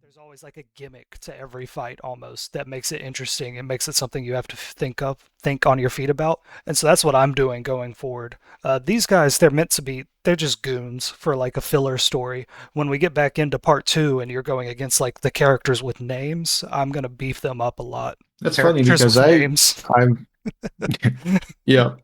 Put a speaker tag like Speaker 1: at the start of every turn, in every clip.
Speaker 1: There's always like a gimmick to every fight almost that makes it interesting. It makes it something you have to think on your feet about. And so that's what I'm doing going forward. These guys, they're meant to be, they're just goons for like a filler story. When we get back into part two and you're going against like the characters with names, I'm going to beef them up a lot.
Speaker 2: That's funny
Speaker 1: Characters
Speaker 2: because
Speaker 1: with names.
Speaker 2: I'm yeah.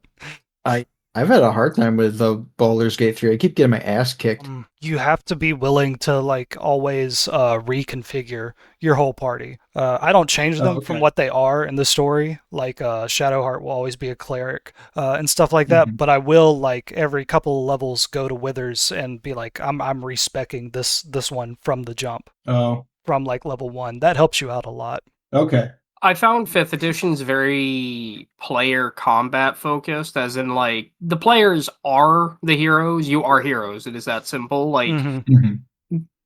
Speaker 2: I I've had a hard time with Baldur's Gate 3. I keep getting my ass kicked.
Speaker 1: You have to be willing to like always reconfigure your whole party. I don't change
Speaker 2: Oh,
Speaker 1: them from
Speaker 2: okay.
Speaker 1: what they are in the story. Like Shadowheart will always be a cleric and stuff like that.
Speaker 2: hmm
Speaker 1: But I will like every couple of levels go to Withers and be like, I'm respecing this one from the jump,
Speaker 2: Oh,
Speaker 1: from like level one. That helps you out a lot.
Speaker 2: okay.
Speaker 3: I found 5th edition's very player combat focused, as in, like, the players are the heroes, you are heroes. It is that simple. Like,
Speaker 1: Hmm.
Speaker 2: hmm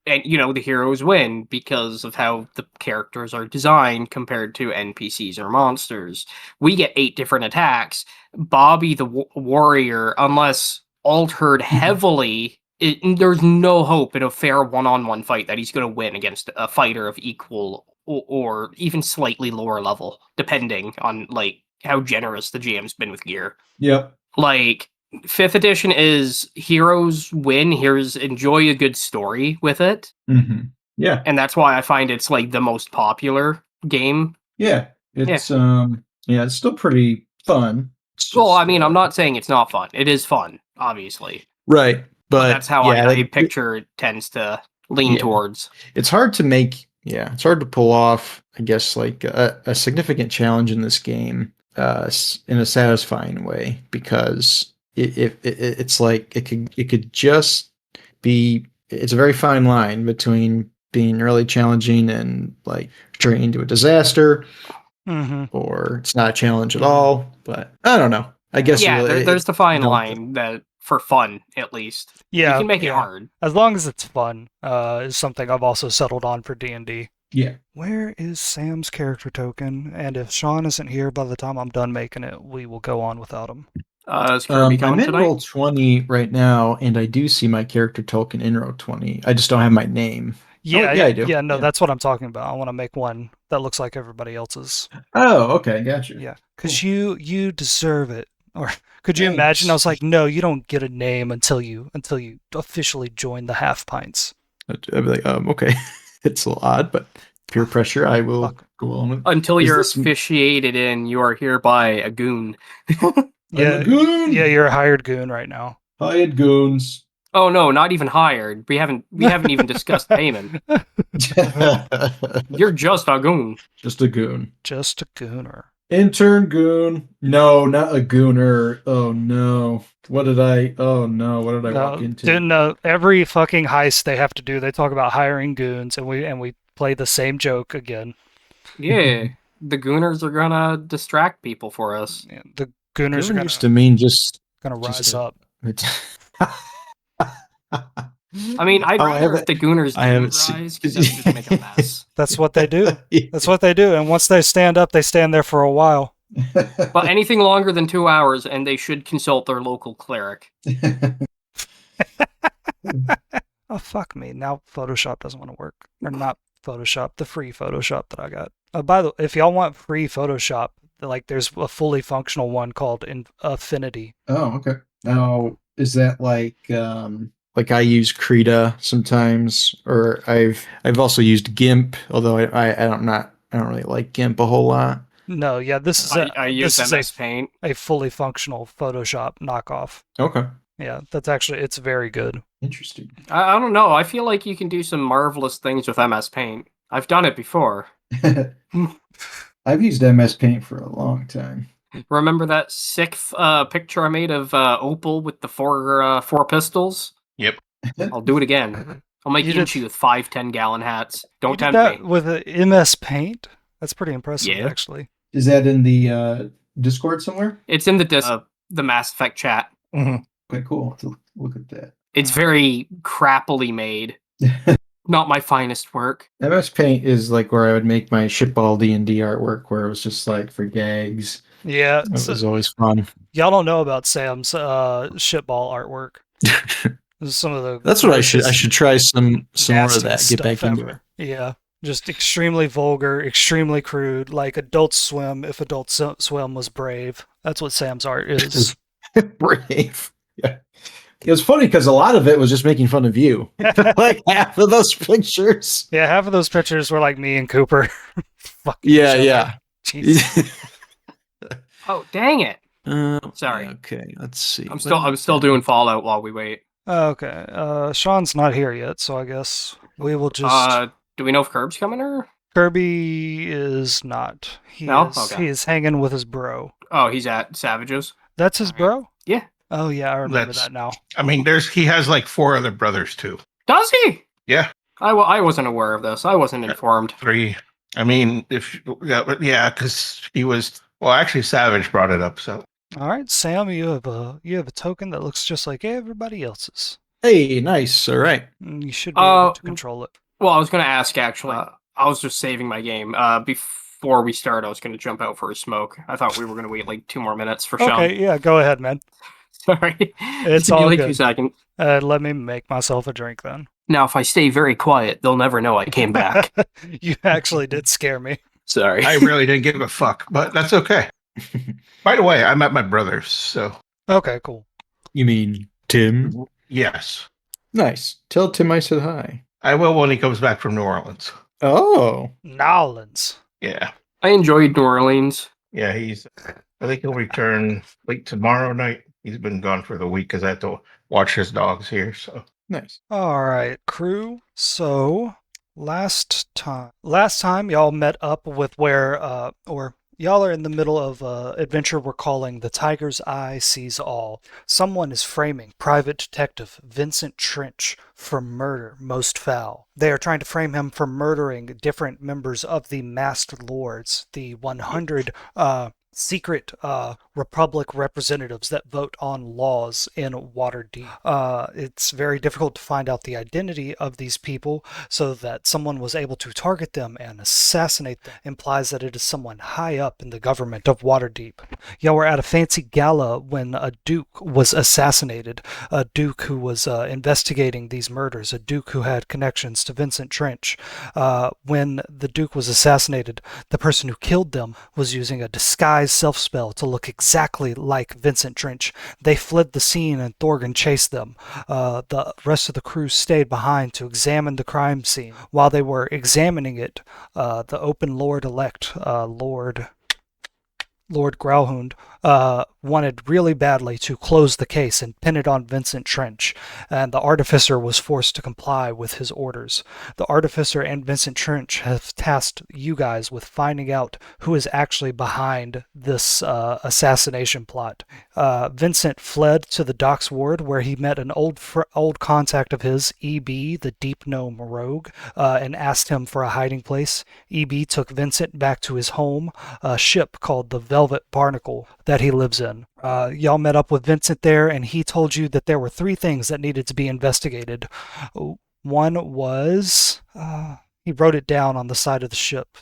Speaker 3: and, the heroes win because of how the characters are designed compared to NPCs or monsters. We get 8 different attacks. Bobby the warrior, unless altered heavily, there's no hope in a fair one-on-one fight that he's going to win against a fighter of equal or even slightly lower level, depending on like how generous the GM's been with gear.
Speaker 2: Yep.
Speaker 3: Like 5th edition is heroes win, here's enjoy a good story with it.
Speaker 2: hmm Yeah.
Speaker 3: And that's why I find it's like the most popular game.
Speaker 2: Yeah. It's yeah, it's still pretty fun. It's
Speaker 3: Well, I
Speaker 2: just
Speaker 3: mean, I'm not saying it's not fun. It is fun, obviously.
Speaker 2: right,
Speaker 3: But
Speaker 2: but
Speaker 3: that's how
Speaker 2: yeah,
Speaker 3: I picture it tends to lean
Speaker 2: yeah.
Speaker 3: towards.
Speaker 2: It's hard to make. Yeah, it's hard to pull off. I guess like a significant challenge in this game, in a satisfying way because it's like it could just be. It's a very fine line between being really challenging and like turning into a disaster,
Speaker 1: Hmm.
Speaker 2: or it's not a challenge at all. But I don't know. I guess
Speaker 3: Yeah, there's the
Speaker 2: you
Speaker 3: fine
Speaker 2: don't.
Speaker 3: line that for fun, at least. You
Speaker 1: Yeah,
Speaker 3: can make it
Speaker 1: yeah.
Speaker 3: hard.
Speaker 1: As long as it's fun, is something I've also settled on for D&D.
Speaker 2: Yeah.
Speaker 1: Where is Sam's character token? And if Sean isn't here by the time I'm done making it, we will go on without him.
Speaker 3: Is Kirby
Speaker 2: I'm
Speaker 3: coming
Speaker 2: in
Speaker 3: tonight?
Speaker 2: roll 20 right now, and I do see my character token in row 20. I just don't have my name.
Speaker 1: Yeah,
Speaker 2: yeah, I do.
Speaker 1: Yeah, no,
Speaker 2: Yeah.
Speaker 1: that's what I'm talking about. I want to make one that looks like everybody else's.
Speaker 2: Oh, okay, gotcha.
Speaker 1: Yeah, because you deserve it. Or could you
Speaker 2: Thanks.
Speaker 1: imagine? I was like, no, you don't get a name until you officially join the half pints.
Speaker 2: I'd be like, okay. It's a little odd, but peer pressure, I will
Speaker 1: Fuck.
Speaker 2: go along with.
Speaker 3: Until
Speaker 2: Is
Speaker 3: you're
Speaker 2: this-
Speaker 3: officiated in, you are hereby a goon.
Speaker 2: I'm
Speaker 1: Yeah,
Speaker 2: a goon!
Speaker 1: yeah, you're a hired goon right now.
Speaker 2: Hired goons.
Speaker 3: Oh no, not even hired. We haven't even discussed payment. You're just a goon.
Speaker 2: Just a goon.
Speaker 1: Just a gooner.
Speaker 2: Intern goon. No, not a gooner. Oh no. What did I walk into?
Speaker 1: Didn't every fucking heist they have to do, they talk about hiring goons, and we play the same joke again.
Speaker 3: Yeah, the gooners are gonna distract people for us.
Speaker 1: Yeah, the gooners
Speaker 2: Goon
Speaker 1: are
Speaker 2: used to mean just
Speaker 1: gonna rise
Speaker 2: just a-
Speaker 1: up.
Speaker 3: I mean, I'd
Speaker 2: Oh,
Speaker 3: rather if the gooners
Speaker 2: I haven't
Speaker 3: didn't rise
Speaker 2: seen-
Speaker 3: because that would just make a mess.
Speaker 1: That's what they do. That's what they do. And once they stand up, they stand there for a while.
Speaker 3: But anything longer than 2 hours, and they should consult their local cleric.
Speaker 1: Oh, fuck me. Now Photoshop doesn't want to work. Or not Photoshop, the free Photoshop that I got. By the way, if y'all want free Photoshop, like there's a fully functional one called Affinity.
Speaker 2: Oh, okay. Now, is that like I use Krita sometimes, or I've also used GIMP, although I don't really like GIMP a whole lot.
Speaker 1: No, yeah, this is
Speaker 3: I use
Speaker 1: this is
Speaker 3: MS Paint.
Speaker 1: a fully functional Photoshop knockoff.
Speaker 2: Okay.
Speaker 1: Yeah, it's very good.
Speaker 2: Interesting.
Speaker 3: I don't know. I feel like you can do some marvelous things with MS Paint. I've done it before.
Speaker 2: I've used MS Paint for a long time.
Speaker 3: Remember that sick picture I made of Opal with the four pistols?
Speaker 4: Yep.
Speaker 3: I'll do it again. I'll make
Speaker 1: You did-
Speaker 3: Inchi with 5 10-gallon hats.
Speaker 1: You
Speaker 3: Don't
Speaker 1: did
Speaker 3: tempt
Speaker 1: that
Speaker 3: me.
Speaker 1: with a MS Paint? That's pretty impressive,
Speaker 3: Yeah.
Speaker 1: actually.
Speaker 2: Is that in the Discord somewhere?
Speaker 3: It's in the Mass Effect chat.
Speaker 2: Okay, cool. I'll have to look at that.
Speaker 3: It's very crappily made. Not my finest work.
Speaker 2: MS Paint is like where I would make my shitball D&D artwork, where it was just like for gags.
Speaker 1: Yeah,
Speaker 2: It was always fun.
Speaker 1: y'all don't know about Sam's shitball artwork. This is some of the
Speaker 2: That's what I
Speaker 1: grossest,
Speaker 2: should try some more of that.
Speaker 1: nastiest
Speaker 2: Get back
Speaker 1: stuff
Speaker 2: into
Speaker 1: ever.
Speaker 2: it.
Speaker 1: Yeah, Just extremely vulgar, extremely crude, like Adult Swim if Adult Swim was brave. That's what Sam's art is.
Speaker 2: Brave. Yeah. It was funny because a lot of it was just making fun of you. Like half of those pictures.
Speaker 1: Yeah, half of those pictures were like me and Cooper fucking
Speaker 2: Yeah,
Speaker 1: each other.
Speaker 2: yeah.
Speaker 1: Jeez.
Speaker 3: Oh, dang it.
Speaker 2: Uh,
Speaker 3: Sorry.
Speaker 2: Okay, let's see.
Speaker 3: I'm still doing Fallout while we wait.
Speaker 1: Okay, Sean's not here yet, so I guess we will just.
Speaker 3: Do we know if Curb's coming or?
Speaker 1: Kirby is not.
Speaker 3: No? Okay.
Speaker 1: He is hanging with his bro.
Speaker 3: Oh, he's at Savage's.
Speaker 1: That's his bro?
Speaker 3: Yeah.
Speaker 1: Oh yeah, I remember
Speaker 4: That's-
Speaker 1: that now.
Speaker 4: I mean, he has like 4 other brothers too.
Speaker 3: Does he?
Speaker 4: Yeah,
Speaker 3: I wasn't aware of this. I wasn't informed.
Speaker 4: 3. I mean, yeah, because he was. Well, actually, Savage brought it up. So
Speaker 1: All right, Sam, you have a token that looks just like everybody else's.
Speaker 2: Hey, nice. All right.
Speaker 1: You should be able to control it.
Speaker 3: Well, I was going to ask actually. I was just saving my game. Before we start, I was going to jump out for a smoke. I thought we were going to wait like 2 more minutes for Sean.
Speaker 1: Okay, yeah, go ahead, man.
Speaker 3: Sorry.
Speaker 1: It's
Speaker 3: Give me
Speaker 1: all
Speaker 3: like
Speaker 1: good.
Speaker 3: 2 seconds.
Speaker 1: Let me make myself a drink then.
Speaker 3: Now, if I stay very quiet, they'll never know I came back.
Speaker 1: You actually did scare me.
Speaker 3: Sorry.
Speaker 4: I really didn't give a fuck, but that's okay. By the way, I met my brothers, so
Speaker 1: Okay, cool.
Speaker 2: You mean Tim?
Speaker 4: yes,
Speaker 2: Nice. Tell Tim I said hi.
Speaker 4: I will when he comes back from New Orleans.
Speaker 2: Oh.
Speaker 1: Nolans.
Speaker 4: Yeah,
Speaker 3: I enjoyed New Orleans.
Speaker 4: yeah. I think he'll return late tomorrow night. He's been gone for the week because I have to watch his dogs here. So
Speaker 2: Nice.
Speaker 1: All right, crew. So last time y'all met up with where or y'all are in the middle of adventure we're calling The Tiger's Eye Sees All. Someone is framing Private Detective Vincent Trench for murder most foul. They are trying to frame him for murdering different members of the Masked Lords, the 100 secret Republic representatives that vote on laws in Waterdeep. It's very difficult to find out the identity of these people, so that someone was able to target them and assassinate them implies that it is someone high up in the government of Waterdeep. Y'all were at a fancy gala when a duke was assassinated, a duke who was investigating these murders, a duke who had connections to Vincent Trench. When the duke was assassinated, the person who killed them was using a disguise self-spell to look exactly like Vincent Trench. They fled the scene and Thorgan chased them. The rest of the crew stayed behind to examine the crime scene. While they were examining it, the open lord-elect, Lord Growlhound, wanted really badly to close the case and pin it on Vincent Trench, and the Artificer was forced to comply with his orders. The Artificer and Vincent Trench have tasked you guys with finding out who is actually behind this assassination plot. Vincent fled to the Docks Ward, where he met an old contact of his, EB, the Deep Gnome Rogue, and asked him for a hiding place. EB took Vincent back to his home, a ship called the Velvet Barnacle that he lives in. Y'all met up with Vincent there, and he told you that there were 3 things that needed to be investigated. One was... he wrote it down on the side of the ship.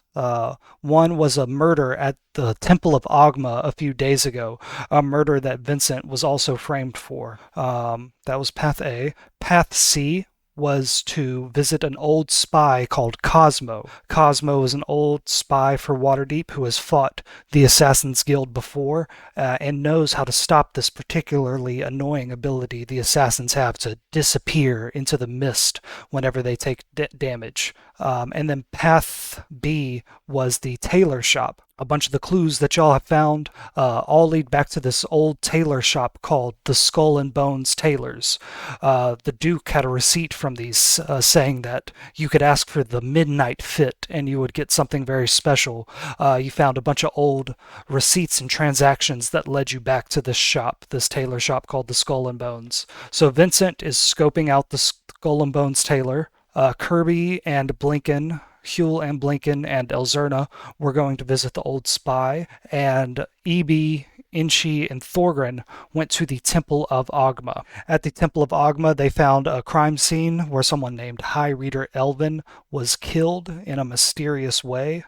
Speaker 1: One was a murder at the Temple of Ogma a few days ago, a murder that Vincent was also framed for. That was Path A. Path C was to visit an old spy called Cosmo. Cosmo is an old spy for Waterdeep who has fought the Assassin's Guild before and knows how to stop this particularly annoying ability the Assassins have to disappear into the mist whenever they take damage. And then Path B was the tailor shop. A bunch of the clues that y'all have found all lead back to this old tailor shop called the Skull and Bones Tailors. The Duke had a receipt from these saying that you could ask for the midnight fit and you would get something very special. You found a bunch of old receipts and transactions that led you back to this shop, this tailor shop called the Skull and Bones. So Vincent is scoping out the Skull and Bones tailor. Kirby and Blinken, Huel and Blinken and Elzerna were going to visit the old spy, and EB, Inchi, and Thorgren went to the Temple of Ogma. At the Temple of Ogma, they found a crime scene where someone named High Reader Elvin was killed in a mysterious way.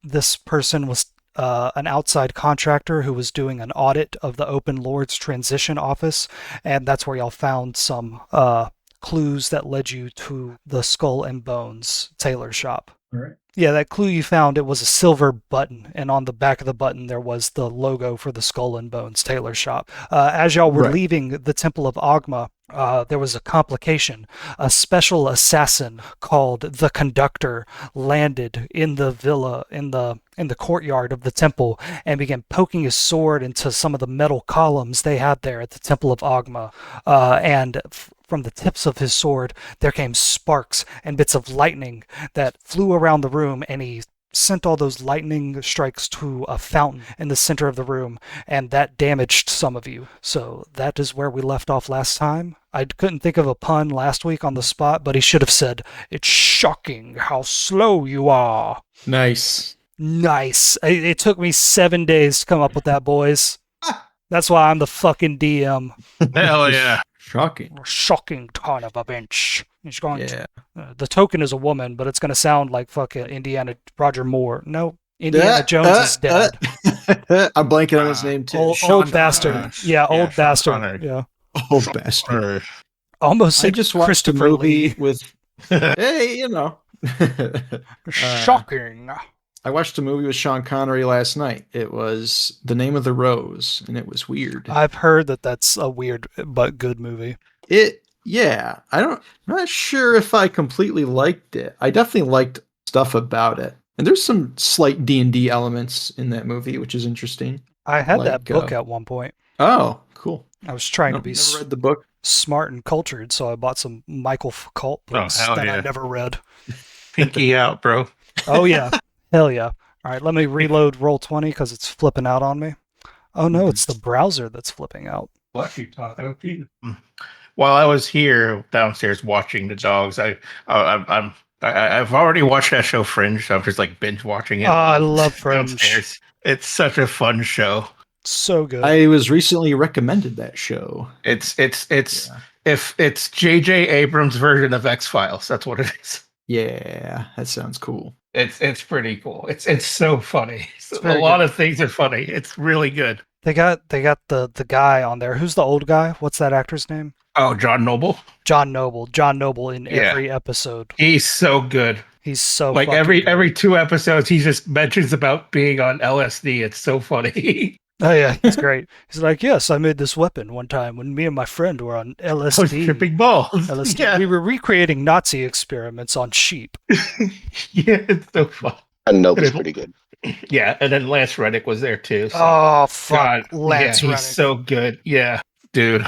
Speaker 1: This person was an outside contractor who was doing an audit of the Open Lords Transition Office, and that's where y'all found some clues that led you to the Skull and Bones tailor shop.
Speaker 2: All right.
Speaker 1: Yeah, that clue you found, it was a silver button, and on the back of the button there was the logo for the Skull and Bones tailor shop. As y'all were
Speaker 2: Right.
Speaker 1: leaving the Temple of Agma, there was a complication. A special assassin called the Conductor landed in the villa, in the courtyard of the temple, and began poking his sword into some of the metal columns they had there at the Temple of Agma. From the tips of his sword, there came sparks and bits of lightning that flew around the room, and he sent all those lightning strikes to a fountain in the center of the room, and that damaged some of you. So that is where we left off last time. I couldn't think of a pun last week on the spot, but he should have said, "It's shocking how slow you are."
Speaker 2: Nice.
Speaker 1: Nice. It took me 7 days to come up with that, boys. That's why I'm the fucking DM.
Speaker 4: Hell yeah.
Speaker 2: Shocking.
Speaker 1: Shocking ton of a bitch. He's going
Speaker 2: Yeah.
Speaker 1: the token is a woman, but it's going to sound like fucking Roger Moore. No, Indiana Jones is dead.
Speaker 2: I'm blanking on his name too.
Speaker 1: Old bastard. Old
Speaker 4: Sean
Speaker 1: bastard.
Speaker 4: Connery.
Speaker 1: Yeah.
Speaker 2: Old bastard.
Speaker 4: Or-
Speaker 1: Almost
Speaker 2: I
Speaker 1: said
Speaker 2: just watched a
Speaker 1: Christopher
Speaker 2: movie
Speaker 1: Lee.
Speaker 2: with. Hey, you know.
Speaker 1: Shocking.
Speaker 2: I watched a movie with Sean Connery last night. It was The Name of the Rose, and it was weird.
Speaker 1: I've heard that that's a weird but good movie.
Speaker 2: Yeah. I'm not sure if I completely liked it. I definitely liked stuff about it. And there's some slight D&D elements in that movie, which is interesting.
Speaker 1: I had
Speaker 2: Like,
Speaker 1: that book at one point.
Speaker 2: Oh, cool.
Speaker 1: I was trying to
Speaker 2: Nope,
Speaker 1: be
Speaker 2: never read the book.
Speaker 1: smart and cultured, so I bought some Michael Foucault books
Speaker 4: hell
Speaker 1: that I
Speaker 4: yeah.
Speaker 1: never read.
Speaker 4: Pinky out, bro.
Speaker 1: Oh yeah, hell yeah! All right, let me reload Roll20 because it's flipping out on me. Oh no, it's the browser that's flipping out.
Speaker 4: What you talking about? While I was here downstairs watching the dogs, I've already watched that show Fringe. So I'm just like binge watching it.
Speaker 1: Oh, I love Fringe.
Speaker 4: Downstairs. It's such a fun show.
Speaker 1: So good.
Speaker 2: I was recently recommended that show.
Speaker 4: It's
Speaker 2: Yeah.
Speaker 4: if it's J.J. Abrams' version of X-Files. That's what it is.
Speaker 2: Yeah, that sounds cool.
Speaker 4: It's pretty cool. It's so funny. A
Speaker 1: very
Speaker 4: lot
Speaker 1: good.
Speaker 4: of things are funny. It's really good.
Speaker 1: They got the guy on there. Who's the old guy? What's that actor's name?
Speaker 4: Oh, John Noble.
Speaker 1: John Noble. John Noble in
Speaker 4: Yeah.
Speaker 1: every episode.
Speaker 4: He's so good.
Speaker 1: He's so
Speaker 4: Like
Speaker 1: fucking good.
Speaker 4: every 2 episodes, he just mentions about being on LSD. It's so funny.
Speaker 1: Oh yeah, he's great. He's like, yes, I made this weapon one time when me and my friend were on
Speaker 4: I was
Speaker 1: LSD.
Speaker 4: tripping balls.
Speaker 1: LSD.
Speaker 4: Yeah,
Speaker 1: We were recreating Nazi experiments on sheep.
Speaker 4: yeah, it's so fun.
Speaker 5: And Noble's pretty good.
Speaker 4: Yeah, and then Lance Reddick was there too. So.
Speaker 1: Oh fuck,
Speaker 4: God,
Speaker 1: Lance
Speaker 4: yeah,
Speaker 1: Reddick.
Speaker 4: he's so good. Yeah, dude.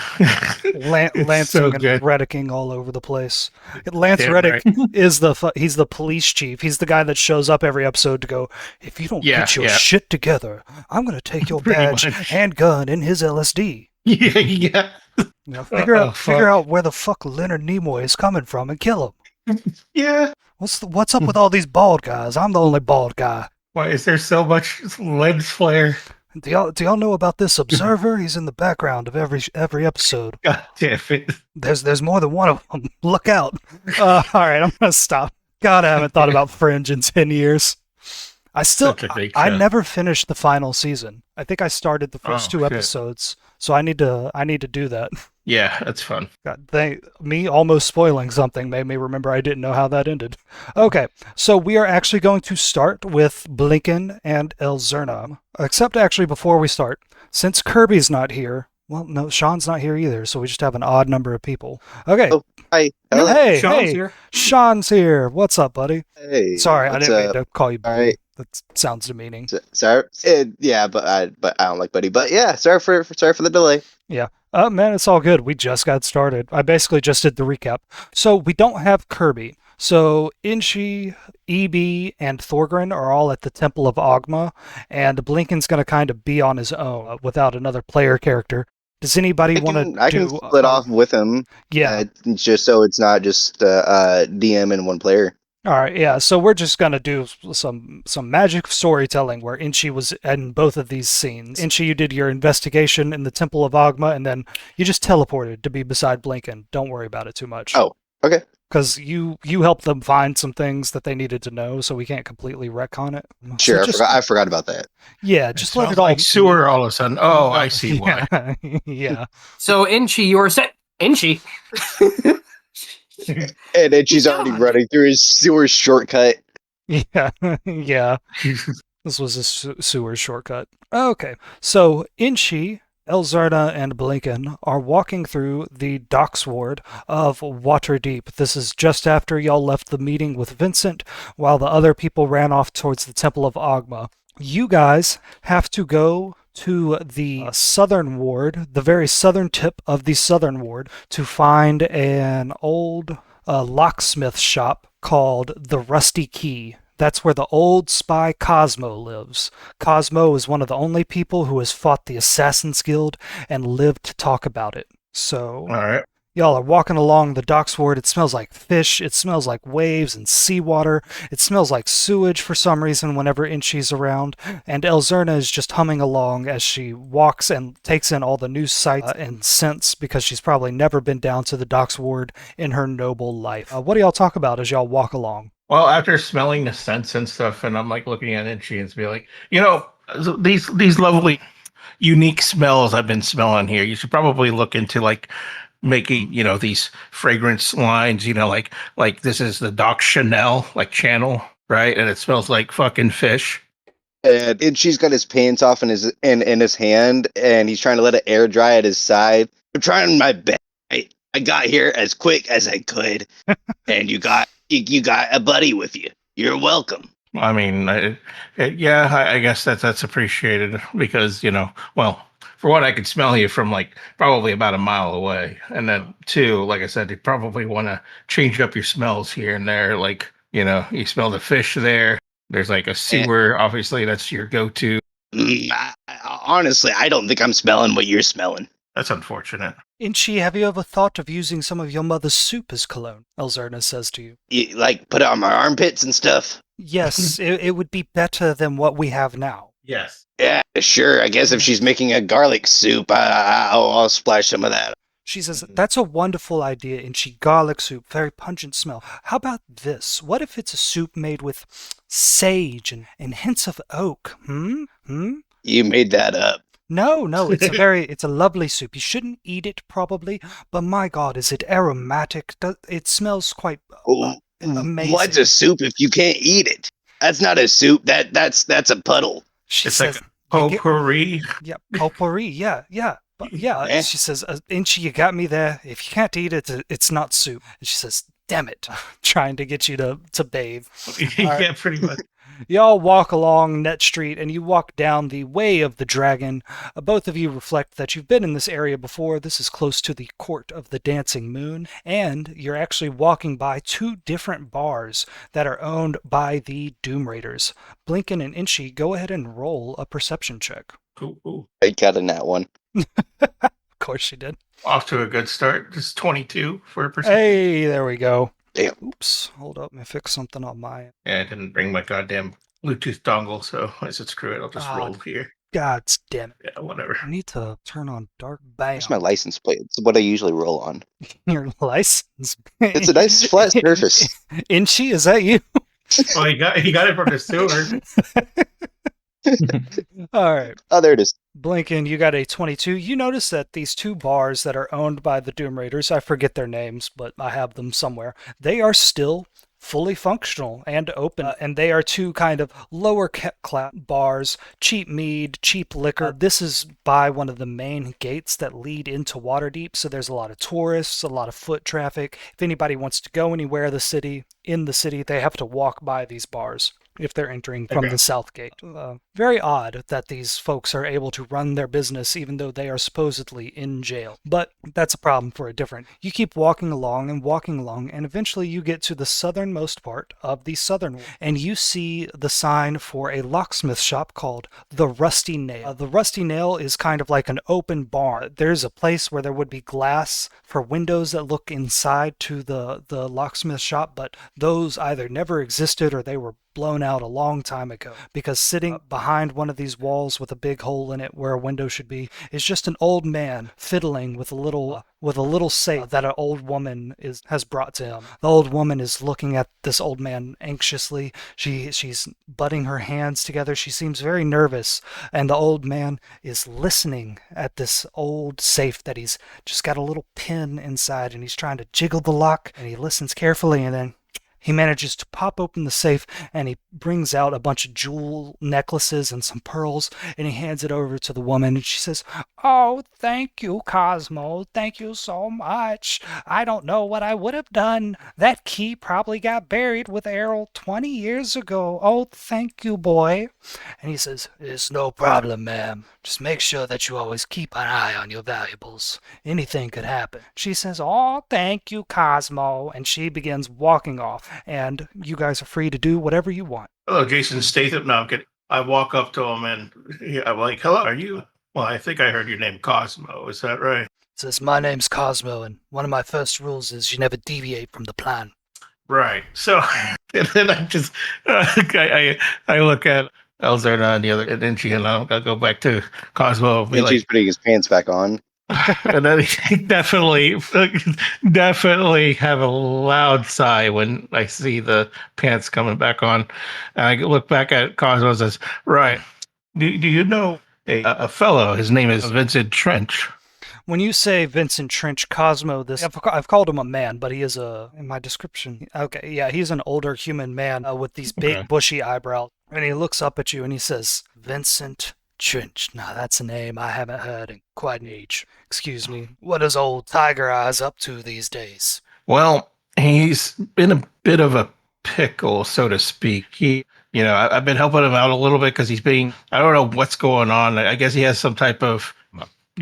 Speaker 1: Lancing
Speaker 4: It's so
Speaker 1: and
Speaker 4: good.
Speaker 1: Reddicking all over the place. Lance
Speaker 4: Damn
Speaker 1: Reddick
Speaker 4: right.
Speaker 1: is he's the police chief. He's the guy that shows up every episode to go, if you don't
Speaker 4: Yeah,
Speaker 1: get your
Speaker 4: yeah.
Speaker 1: shit together, I'm gonna take your
Speaker 4: Pretty
Speaker 1: badge
Speaker 4: much.
Speaker 1: and gun in his LSD.
Speaker 4: Yeah, yeah,
Speaker 1: You know, figure
Speaker 4: Oh,
Speaker 1: figure
Speaker 4: fuck.
Speaker 1: out where the fuck Leonard Nimoy is coming from and kill him.
Speaker 4: yeah.
Speaker 1: What's up with all these bald guys? I'm the only bald guy.
Speaker 4: Why is there so much lens flare?
Speaker 1: Do y'all know about this observer? He's in the background of every episode.
Speaker 4: God damn it.
Speaker 1: There's more than one of them. Look out. All right, I'm gonna stop. God, I haven't thought about Fringe in 10 years.
Speaker 4: Such a big
Speaker 1: I
Speaker 4: show.
Speaker 1: never finished the final season. I think I started the first
Speaker 4: Oh,
Speaker 1: 2
Speaker 4: shit.
Speaker 1: episodes, so I need to do that.
Speaker 4: Yeah, that's fun.
Speaker 1: God, me almost spoiling something made me remember I didn't know how that ended. Okay, so we are actually going to start with Blinken and Elzerna. Except actually before we start, since Kirby's not here, well, no, Sean's not here either, so we just have an odd number of people. Okay.
Speaker 5: Oh, Hi. Hello.
Speaker 1: Hey,
Speaker 4: Sean's
Speaker 1: hey,
Speaker 4: here.
Speaker 1: Sean's here. What's up, buddy?
Speaker 5: Hey.
Speaker 1: Sorry, I
Speaker 5: what's
Speaker 1: didn't mean
Speaker 5: up?
Speaker 1: to call you
Speaker 5: All
Speaker 1: buddy.
Speaker 5: right.
Speaker 1: That sounds demeaning.
Speaker 5: Sorry. Yeah, but I don't like Buddy. But yeah, sorry for the delay.
Speaker 1: Man, it's all good. We just got started. I basically just did the recap. So we don't have Kirby. So Inchi, EB, and Thorgren are all at the Temple of Agma, and Blinken's going to kind of be on his own without another player character. Does anybody want to
Speaker 5: I can split off with him.
Speaker 1: Yeah.
Speaker 5: Just so it's not just DM and one player.
Speaker 1: All right, yeah. So we're just gonna do some magic storytelling where Inchi was in both of these scenes. Inchi, you did your investigation in the Temple of Agma, and then you just teleported to be beside Blinken. Don't worry about it too much.
Speaker 5: Oh, okay.
Speaker 1: Because you helped them find some things that they needed to know, so we can't completely retcon it. So
Speaker 5: Sure.
Speaker 1: just-
Speaker 5: I forgot about that.
Speaker 1: Yeah, just let
Speaker 4: Sounds
Speaker 1: it all.
Speaker 4: like sewer all of a sudden. Oh, I see why.
Speaker 1: Yeah, yeah.
Speaker 3: So Inchi, you were set. Inchi.
Speaker 5: And then she's already
Speaker 3: God.
Speaker 5: running through his sewer shortcut.
Speaker 1: Yeah, yeah. This was a sewer shortcut. Okay, so Inchi, Elzarna, and Blinken are walking through the docks ward of Waterdeep. This is just after y'all left the meeting with Vincent, while the other people ran off towards the Temple of Ogma. You guys have to go to the southern ward, the very southern tip of the southern ward, to find an old locksmith shop called the Rusty Key. That's where the old spy Cosmo lives. Cosmo is one of the only people who has fought the Assassin's Guild and lived to talk about it. So,
Speaker 4: All right.
Speaker 1: y'all are walking along the docks ward. It smells like fish. It smells like waves and seawater. It smells like sewage for some reason whenever Inchi's around. And Elzerna is just humming along as she walks and takes in all the new sights and scents because she's probably never been down to the docks ward in her noble life. What do y'all talk about as y'all walk along?
Speaker 4: Well, after smelling the scents and stuff, and I'm like looking at Itchy and be like, these lovely, unique smells I've been smelling here. You should probably look into like making these fragrance lines. Like this is the Doc Chanel like channel, right? And it smells like fucking fish.
Speaker 5: And she's got his pants off in his hand, and he's trying to let it air dry at his side. I'm trying my best. I got here as quick as I could, and you got a buddy with you. You're welcome.
Speaker 4: I mean, I guess that's appreciated because well, for one, I could smell you from like probably about a mile away, and then two, like I said, you probably want to change up your smells here and there. Like you smell the fish there. There's like a sewer, obviously that's your go-to.
Speaker 5: Honestly, I don't think I'm smelling what you're smelling.
Speaker 4: That's unfortunate.
Speaker 1: Inchi, have you ever thought of using some of your mother's soup as cologne? Elzerna says to you.
Speaker 5: You, like, put it on my armpits and stuff?
Speaker 1: Yes, it would be better than what we have now.
Speaker 4: Yes.
Speaker 5: Yeah, sure. I guess if she's making a garlic soup, I'll splash some of that.
Speaker 1: She says, that's a wonderful idea, Inchi. Garlic soup, very pungent smell. How about this? What if it's a soup made with sage and hints of oak?
Speaker 5: You made that up.
Speaker 1: No, it's a lovely soup. You shouldn't eat it probably, but my God, is it aromatic? It smells quite amazing.
Speaker 5: What's a soup if you can't eat it? That's not a soup. That's a puddle.
Speaker 1: She
Speaker 4: It's
Speaker 1: says,
Speaker 4: like potpourri.
Speaker 1: yeah, potpourri, yeah. But yeah, she says, Inchi, you got me there. If you can't eat it, it's not soup. And she says, damn it, trying to get you to bathe.
Speaker 4: Yeah, pretty much.
Speaker 1: Y'all walk along Net Street and you walk down the Way of the Dragon. Both of you reflect that you've been in this area before. This is close to the Court of the Dancing Moon, and you're actually walking by two different bars that are owned by the Doom Raiders. Blinken and Inchi, go ahead and roll a perception check.
Speaker 4: Ooh.
Speaker 5: I got in that one.
Speaker 1: Of course she did.
Speaker 4: Off to a good start. Just 22 for a percent.
Speaker 1: Hey, there we go.
Speaker 5: Damn.
Speaker 1: Oops, hold up, let me fix something on my end.
Speaker 4: Yeah, I didn't bring my goddamn Bluetooth dongle, so I said screw it. I'll just roll here.
Speaker 1: God damn it.
Speaker 4: Yeah, whatever.
Speaker 1: I need to turn on dark bam.
Speaker 5: That's my license plate. It's what I usually roll on.
Speaker 1: Your license.
Speaker 5: It's a nice flat surface.
Speaker 1: Inchi, is that you?
Speaker 4: Oh, he got it from the sewer.
Speaker 1: All right.
Speaker 5: Oh, there it is.
Speaker 1: Blinken, you got a 22. You notice that these two bars that are owned by the Doom Raiders, I forget their names, but I have them somewhere, they are still fully functional and open, and they are two kind of lower class bars, cheap mead, cheap liquor. This is by one of the main gates that lead into Waterdeep, so there's a lot of tourists, a lot of foot traffic. If anybody wants to go anywhere in the city, they have to walk by these bars if they're entering from the south gate. Very odd that these folks are able to run their business even though they are supposedly in jail. But that's a problem for a different. You keep walking along, and eventually you get to the southernmost part of the southern, and you see the sign for a locksmith shop called the Rusty Nail. The Rusty Nail is kind of like an open barn. There's a place where there would be glass for windows that look inside to the locksmith shop, but those either never existed or they were blown out a long time ago, because sitting behind one of these walls with a big hole in it where a window should be is just an old man fiddling with a little safe that an old woman has brought to him. The old woman is looking at this old man anxiously. She's butting her hands together. She seems very nervous, and the old man is listening at this old safe that he's just got a little pin inside, and he's trying to jiggle the lock, and he listens carefully, and then he manages to pop open the safe, and he brings out a bunch of jewel necklaces and some pearls, and he hands it over to the woman, and she says, "Oh, thank you, Cosmo. Thank you so much. I don't know what I would have done. That key probably got buried with Errol 20 years ago. Oh, thank you, boy." And he says, "It's no problem, ma'am. Just make sure that you always keep an eye on your valuables. Anything could happen." She says, "Oh, thank you, Cosmo." And she begins walking off. And you guys are free to do whatever you want.
Speaker 4: Hello, Jason Statham. No, I'm kidding. I walk up to him and I'm like, "Hello, are you?" Well, I think I heard your name Cosmo. Is that right?
Speaker 1: Says, "My name's Cosmo, and one of my first rules is you never deviate from the plan."
Speaker 4: Right. So, and then I just, I look at Elzerna and the other, and then I'll go back to Cosmo. And be
Speaker 5: And she's
Speaker 4: like,
Speaker 5: putting his pants back on.
Speaker 4: and then he definitely have a loud sigh when I see the pants coming back on. And I look back at Cosmo and says, "Right. Do you know a fellow? His name is Vincent Trench."
Speaker 1: When you say Vincent Trench, Cosmo, I've called him a man, but he is in my description. Okay, yeah, he's an older human man with these big
Speaker 4: Okay.
Speaker 1: bushy eyebrows. And he looks up at you and he says, "Vincent Trench. Now that's a name I haven't heard in quite an age. Excuse me. What is old Tiger Eyes up to these days?"
Speaker 4: Well, he's been a bit of a pickle, so to speak. I've been helping him out a little bit because I don't know what's going on. I guess he has some type of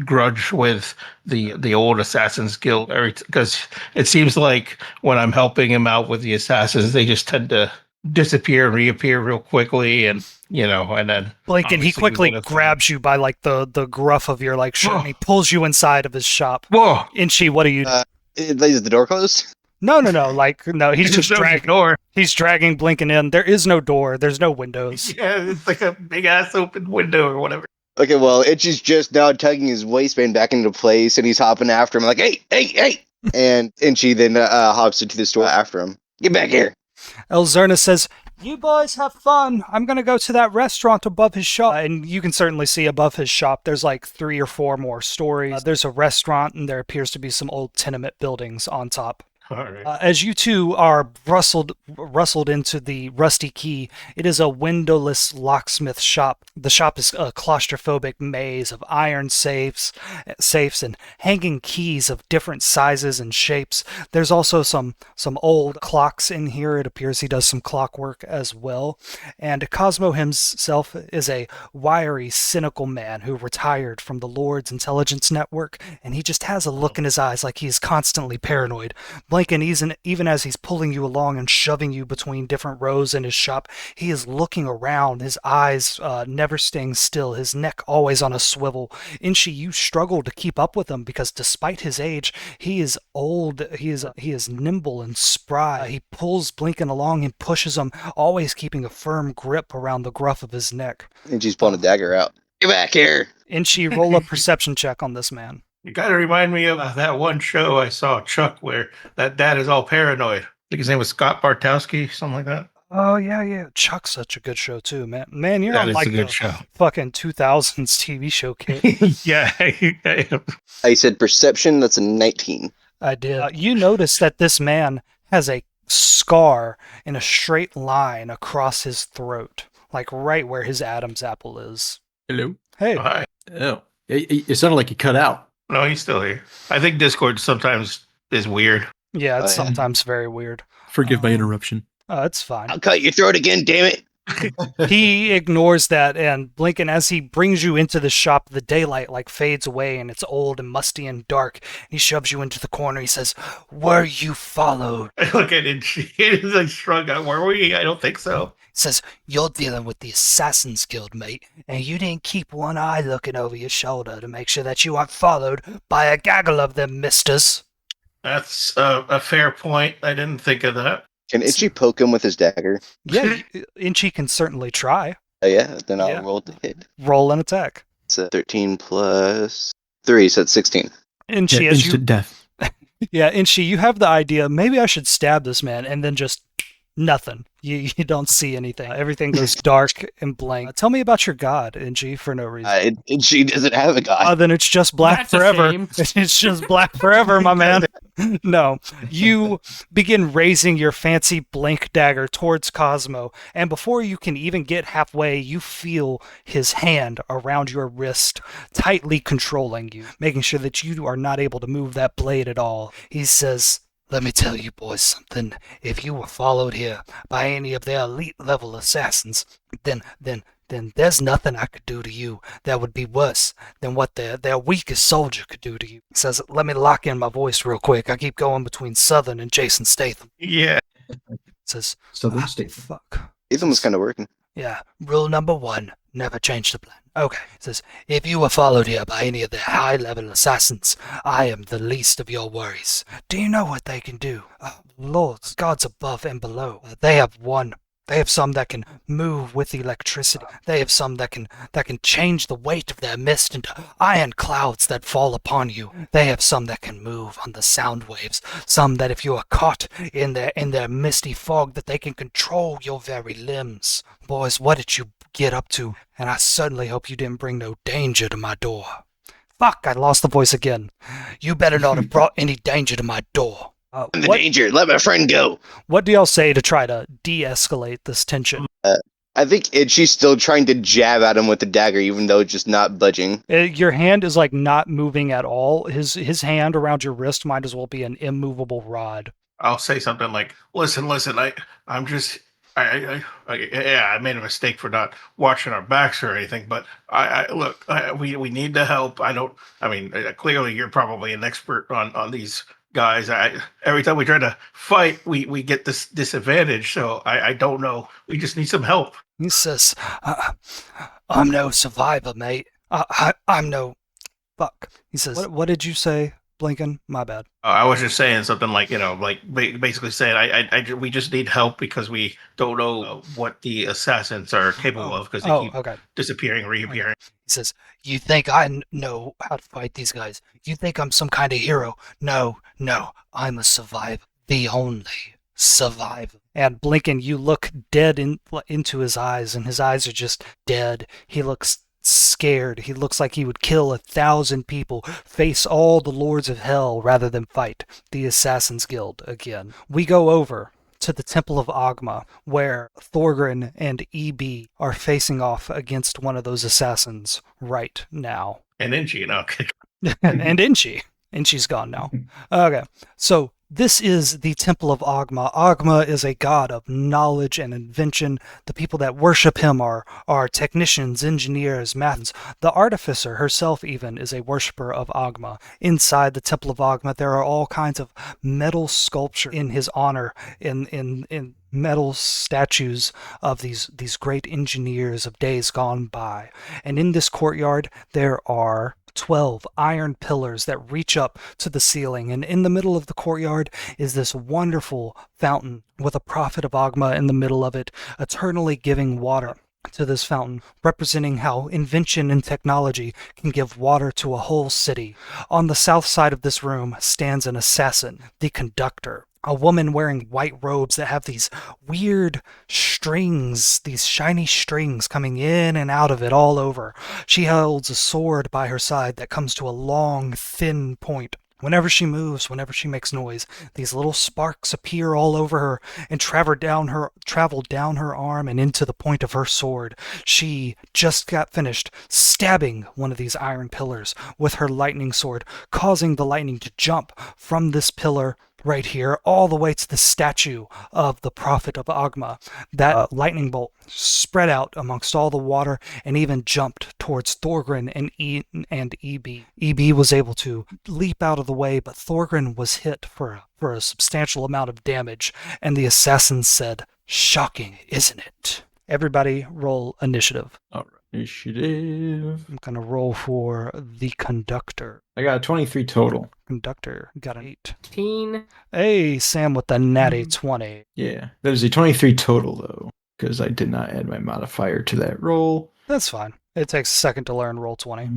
Speaker 4: grudge with the old Assassin's Guild, because it seems like when I'm helping him out with the assassins, they just tend to disappear and reappear real quickly, and then
Speaker 1: Blake, and he
Speaker 4: obviously
Speaker 1: quickly
Speaker 4: with a-
Speaker 1: grabs you by like the gruff of your like shirt and he pulls you inside of his shop.
Speaker 4: Whoa!
Speaker 1: Inchi, what are you doing?
Speaker 5: Is the door closed?
Speaker 1: No, like, no, he's just
Speaker 4: There's no
Speaker 1: dragging.
Speaker 4: door.
Speaker 1: He's dragging Blinken in. There is no door. There's no windows.
Speaker 4: Yeah, it's like a big ass open window or whatever.
Speaker 5: Okay, well, Itchy's just now tugging his waistband back into place, and he's hopping after him like, "Hey, hey, hey!" And Itchy then hops into the store after him. "Get back here!"
Speaker 1: Elzerna says, "You boys have fun. I'm going to go to that restaurant above his shop." And you can certainly see above his shop, there's like 3 or 4 more stories. There's a restaurant, and there appears to be some old tenement buildings on top.
Speaker 4: All right.
Speaker 1: As you two are rustled into the Rusty Key, it is a windowless locksmith shop. The shop is a claustrophobic maze of iron safes and hanging keys of different sizes and shapes. There's also some old clocks in here. It appears he does some clockwork as well. And Cosmo himself is a wiry, cynical man who retired from the Lord's intelligence network, and he just has a look in his eyes like he's constantly paranoid. Blinken, even as he's pulling you along and shoving you between different rows in his shop, he is looking around, his eyes never staying still, his neck always on a swivel. Inchi, you struggle to keep up with him because despite his age, he is old, he is nimble and spry. He pulls Blinken along and pushes him, always keeping a firm grip around the gruff of his neck.
Speaker 5: Itchy's pulling a dagger out. "Get back here!"
Speaker 1: Inchi, roll a perception check on this man.
Speaker 4: You kind of remind me of that one show I saw, Chuck, where that dad is all paranoid. I think his name was Scott Bartowski, something like that.
Speaker 1: Oh, yeah. Chuck's such a good show, too, man. Man, you're
Speaker 4: That
Speaker 1: on
Speaker 4: is
Speaker 1: like
Speaker 4: a good
Speaker 1: the
Speaker 4: show.
Speaker 1: fucking 2000s TV show, kid.
Speaker 4: Yeah.
Speaker 5: I said perception, that's a 19.
Speaker 1: I did. You notice that this man has a scar in a straight line across his throat, like right where his Adam's apple is.
Speaker 2: Hello.
Speaker 1: Hey,
Speaker 4: Hi.
Speaker 2: Oh, it sounded like you cut out.
Speaker 4: No, he's still here. I think Discord sometimes is weird.
Speaker 1: yeah, it's
Speaker 5: Oh, yeah.
Speaker 1: sometimes very weird.
Speaker 2: Forgive my interruption.
Speaker 1: It's fine.
Speaker 5: "I'll cut your throat again, damn it!"
Speaker 1: He ignores that, and Blinken, as he brings you into the shop, the daylight like fades away, and it's old and musty and dark. He shoves you into the corner. He says, "Were you followed?"
Speaker 4: I look at it, it is like shrug out. Were we? I don't think so.
Speaker 1: He says, "You're dealing with the Assassin's Guild, mate, and you didn't keep one eye looking over your shoulder to make sure that you aren't followed by a gaggle of them misters."
Speaker 4: That's a fair point. I didn't think of that.
Speaker 5: Can Itchy poke him with his dagger?
Speaker 1: Yeah, Inchi can certainly try.
Speaker 5: Oh, yeah, then I'll
Speaker 1: Yeah.
Speaker 5: roll to hit.
Speaker 1: Roll an attack.
Speaker 5: It's 13 plus 3, so it's 16.
Speaker 1: Inchi,
Speaker 2: Yeah,
Speaker 1: as you
Speaker 2: instant death.
Speaker 1: Yeah, Inchi, you have the idea, maybe I should stab this man, and then just nothing. You don't see anything. Everything goes dark and blank. Tell me about your god, Inchi, for no reason.
Speaker 5: Itchy doesn't have a god.
Speaker 1: Then it's just black
Speaker 3: That's a
Speaker 1: forever.
Speaker 3: shame.
Speaker 1: It's just black forever, my man. No, you begin raising your fancy blank dagger towards Cosmo, and before you can even get halfway, you feel his hand around your wrist, tightly controlling you, making sure that you are not able to move that blade at all. He says, "Let me tell you boys something. If you were followed here by any of their elite level assassins, then there's nothing I could do to you that would be worse than what their weakest soldier could do to you." He says, "Let me lock in my voice real quick. I keep going between Southern and Jason Statham."
Speaker 4: Yeah.
Speaker 1: He says,
Speaker 2: Southern Statham.
Speaker 1: fuck.
Speaker 5: Ethan was kind of working.
Speaker 1: Yeah, rule number 1, never change the plan. Okay, it says, if you were followed here by any of the high-level assassins, I am the least of your worries. Do you know what they can do? Lords, gods above and below. They have some that can move with electricity. They have some that can change the weight of their mist into iron clouds that fall upon you. They have some that can move on the sound waves. Some that if you are caught in their misty fog, that they can control your very limbs. Boys, what did you get up to? And I certainly hope you didn't bring no danger to my door. Fuck, I lost the voice again. You better not have brought any danger to my door.
Speaker 5: I'm the danger. Let my friend go.
Speaker 1: What do y'all say to try to de-escalate this tension?
Speaker 5: I think Itchy's still trying to jab at him with the dagger, even though it's just not budging.
Speaker 1: Your hand is like not moving at all. His hand around your wrist might as well be an immovable rod.
Speaker 4: I'll say something like, listen, I'm just, yeah, I made a mistake for not watching our backs or anything, but look, we need the help. Clearly you're probably an expert on these guys. Every time we try to fight, we get this disadvantage. So I don't know. We just need some help.
Speaker 1: He says, I'm no survivor, mate. I'm no... Fuck. He says, what did you say, Blinken? My bad.
Speaker 4: I was just saying something like, basically saying we just need help because we don't know what the assassins are capable of because they keep disappearing, reappearing.
Speaker 1: He says, you think I know how to fight these guys? You think I'm some kind of hero? No, I'm a survivor. The only survivor. And Blinken, you look dead into his eyes, and his eyes are just dead. He looks scared. He looks like he would kill 1,000 people, face all the lords of hell rather than fight the Assassin's Guild again. We go over to the Temple of Agma, where Thorgrim and EB are facing off against one of those assassins right now.
Speaker 4: And Inchi,
Speaker 1: And Inchi. Inchi's gone now. Okay, so this is the Temple of Agma. Agma is a god of knowledge and invention. The people that worship him are technicians, engineers, maths. The artificer herself even is a worshiper of Agma. Inside the Temple of Agma, there are all kinds of metal sculpture in his honor, in metal statues of these great engineers of days gone by. And in this courtyard, there are 12 iron pillars that reach up to the ceiling, and in the middle of the courtyard is this wonderful fountain with a prophet of Agma in the middle of it, eternally giving water to this fountain, representing how invention and technology can give water to a whole city. On the south side of this room stands an assassin, the conductor. A woman wearing white robes that have these weird strings, these shiny strings coming in and out of it all over. She holds a sword by her side that comes to a long, thin point. Whenever she moves, whenever she makes noise, these little sparks appear all over her and travel down her arm and into the point of her sword. She just got finished stabbing one of these iron pillars with her lightning sword, causing the lightning to jump from this pillar right here all the way to the statue of the prophet of Agma. That lightning bolt spread out amongst all the water and even jumped towards Thorgrim and EB. EB was able to leap out of the way, but Thorgrim was hit for a substantial amount of damage, and the assassin said, "Shocking, isn't it?" Everybody roll initiative.
Speaker 2: All right. Initiative.
Speaker 1: I'm going to roll for the conductor.
Speaker 2: I got a 23 total.
Speaker 1: Conductor got an 8.
Speaker 3: 15.
Speaker 1: Hey, Sam with the natty 20.
Speaker 2: Yeah. That is a 23 total, though, because I did not add my modifier to that roll.
Speaker 1: That's fine. It takes a second to learn roll 20.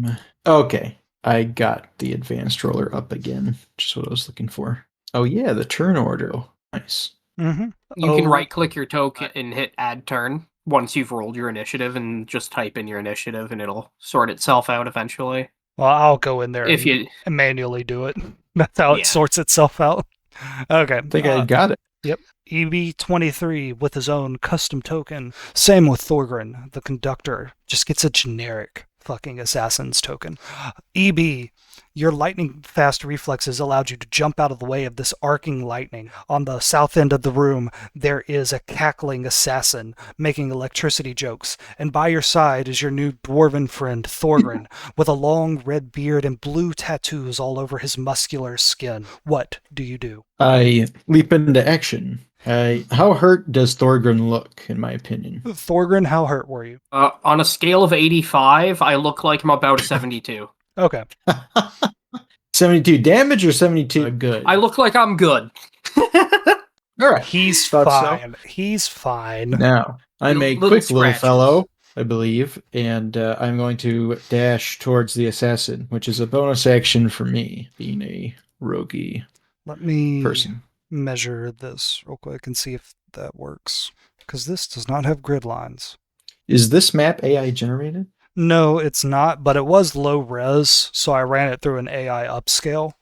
Speaker 2: Okay. I got the advanced roller up again, which is what I was looking for. Oh, yeah, the turn order. Oh, nice.
Speaker 1: Mm-hmm.
Speaker 3: You can right-click your token and hit Add Turn once you've rolled your initiative, and just type in your initiative, and it'll sort itself out eventually.
Speaker 1: Well, I'll go in there
Speaker 3: If you,
Speaker 1: and manually do it. That's how it
Speaker 3: Yeah.
Speaker 1: sorts itself out. Okay.
Speaker 2: I think I got it.
Speaker 1: Yep. EB23 with his own custom token. Same with Thorgrin, the conductor. Just gets a generic fucking assassin's token. EB, your lightning fast reflexes allowed you to jump out of the way of this arcing lightning. On the south end of the room, there is a cackling assassin making electricity jokes, and by your side is your new dwarven friend Thorgrin with a long red beard and blue tattoos all over his muscular skin. What do you do?
Speaker 2: I leap into action. How hurt does Thorgrim look, in my opinion?
Speaker 1: Thorgrin, how hurt were you?
Speaker 3: on a scale of 85, I look like I'm about a 72.
Speaker 1: Okay.
Speaker 2: 72 damage or 72 good?
Speaker 3: I look like I'm good.
Speaker 2: All right.
Speaker 1: He's
Speaker 2: Thought so.
Speaker 1: fine. He's fine.
Speaker 2: Now, I'm a
Speaker 3: Little
Speaker 2: quick little
Speaker 3: scratches.
Speaker 2: fellow, I believe, and I'm going to dash towards the assassin, which is a bonus action for me, being a roguey
Speaker 1: Let me
Speaker 2: person.
Speaker 1: measure this real quick and see if that works. Because this does not have grid lines.
Speaker 2: Is this map AI generated?
Speaker 1: No, it's not, but it was low res, so I ran it through an AI upscale.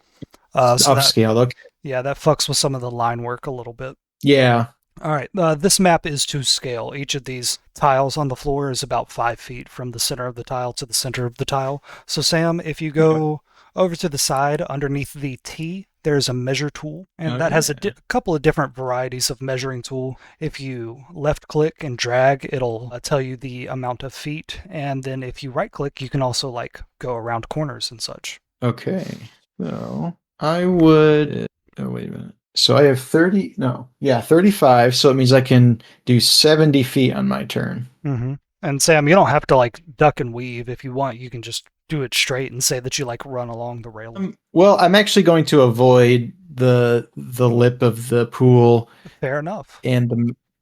Speaker 1: So that,
Speaker 2: Upscale, okay.
Speaker 1: yeah, that fucks with some of the line work a little bit.
Speaker 2: Yeah.
Speaker 1: All right, this map is to scale. Each of these tiles on the floor is about 5 feet from the center of the tile to the center of the tile. So Sam, if you go over to the side underneath the T, there's a measure tool, and that has a couple of different varieties of measuring tool. If you left click and drag, it'll tell you the amount of feet, and then if you right click, you can also like go around corners and such.
Speaker 2: Okay. So I would. Oh, wait a minute. So I have 35. So it means I can do 70 feet on my turn.
Speaker 1: Mm-hmm. And Sam, you don't have to like duck and weave. If you want, you can just do it straight and say that you like run along the railing.
Speaker 2: Well, I'm actually going to avoid the lip of the pool
Speaker 1: Fair enough.
Speaker 2: and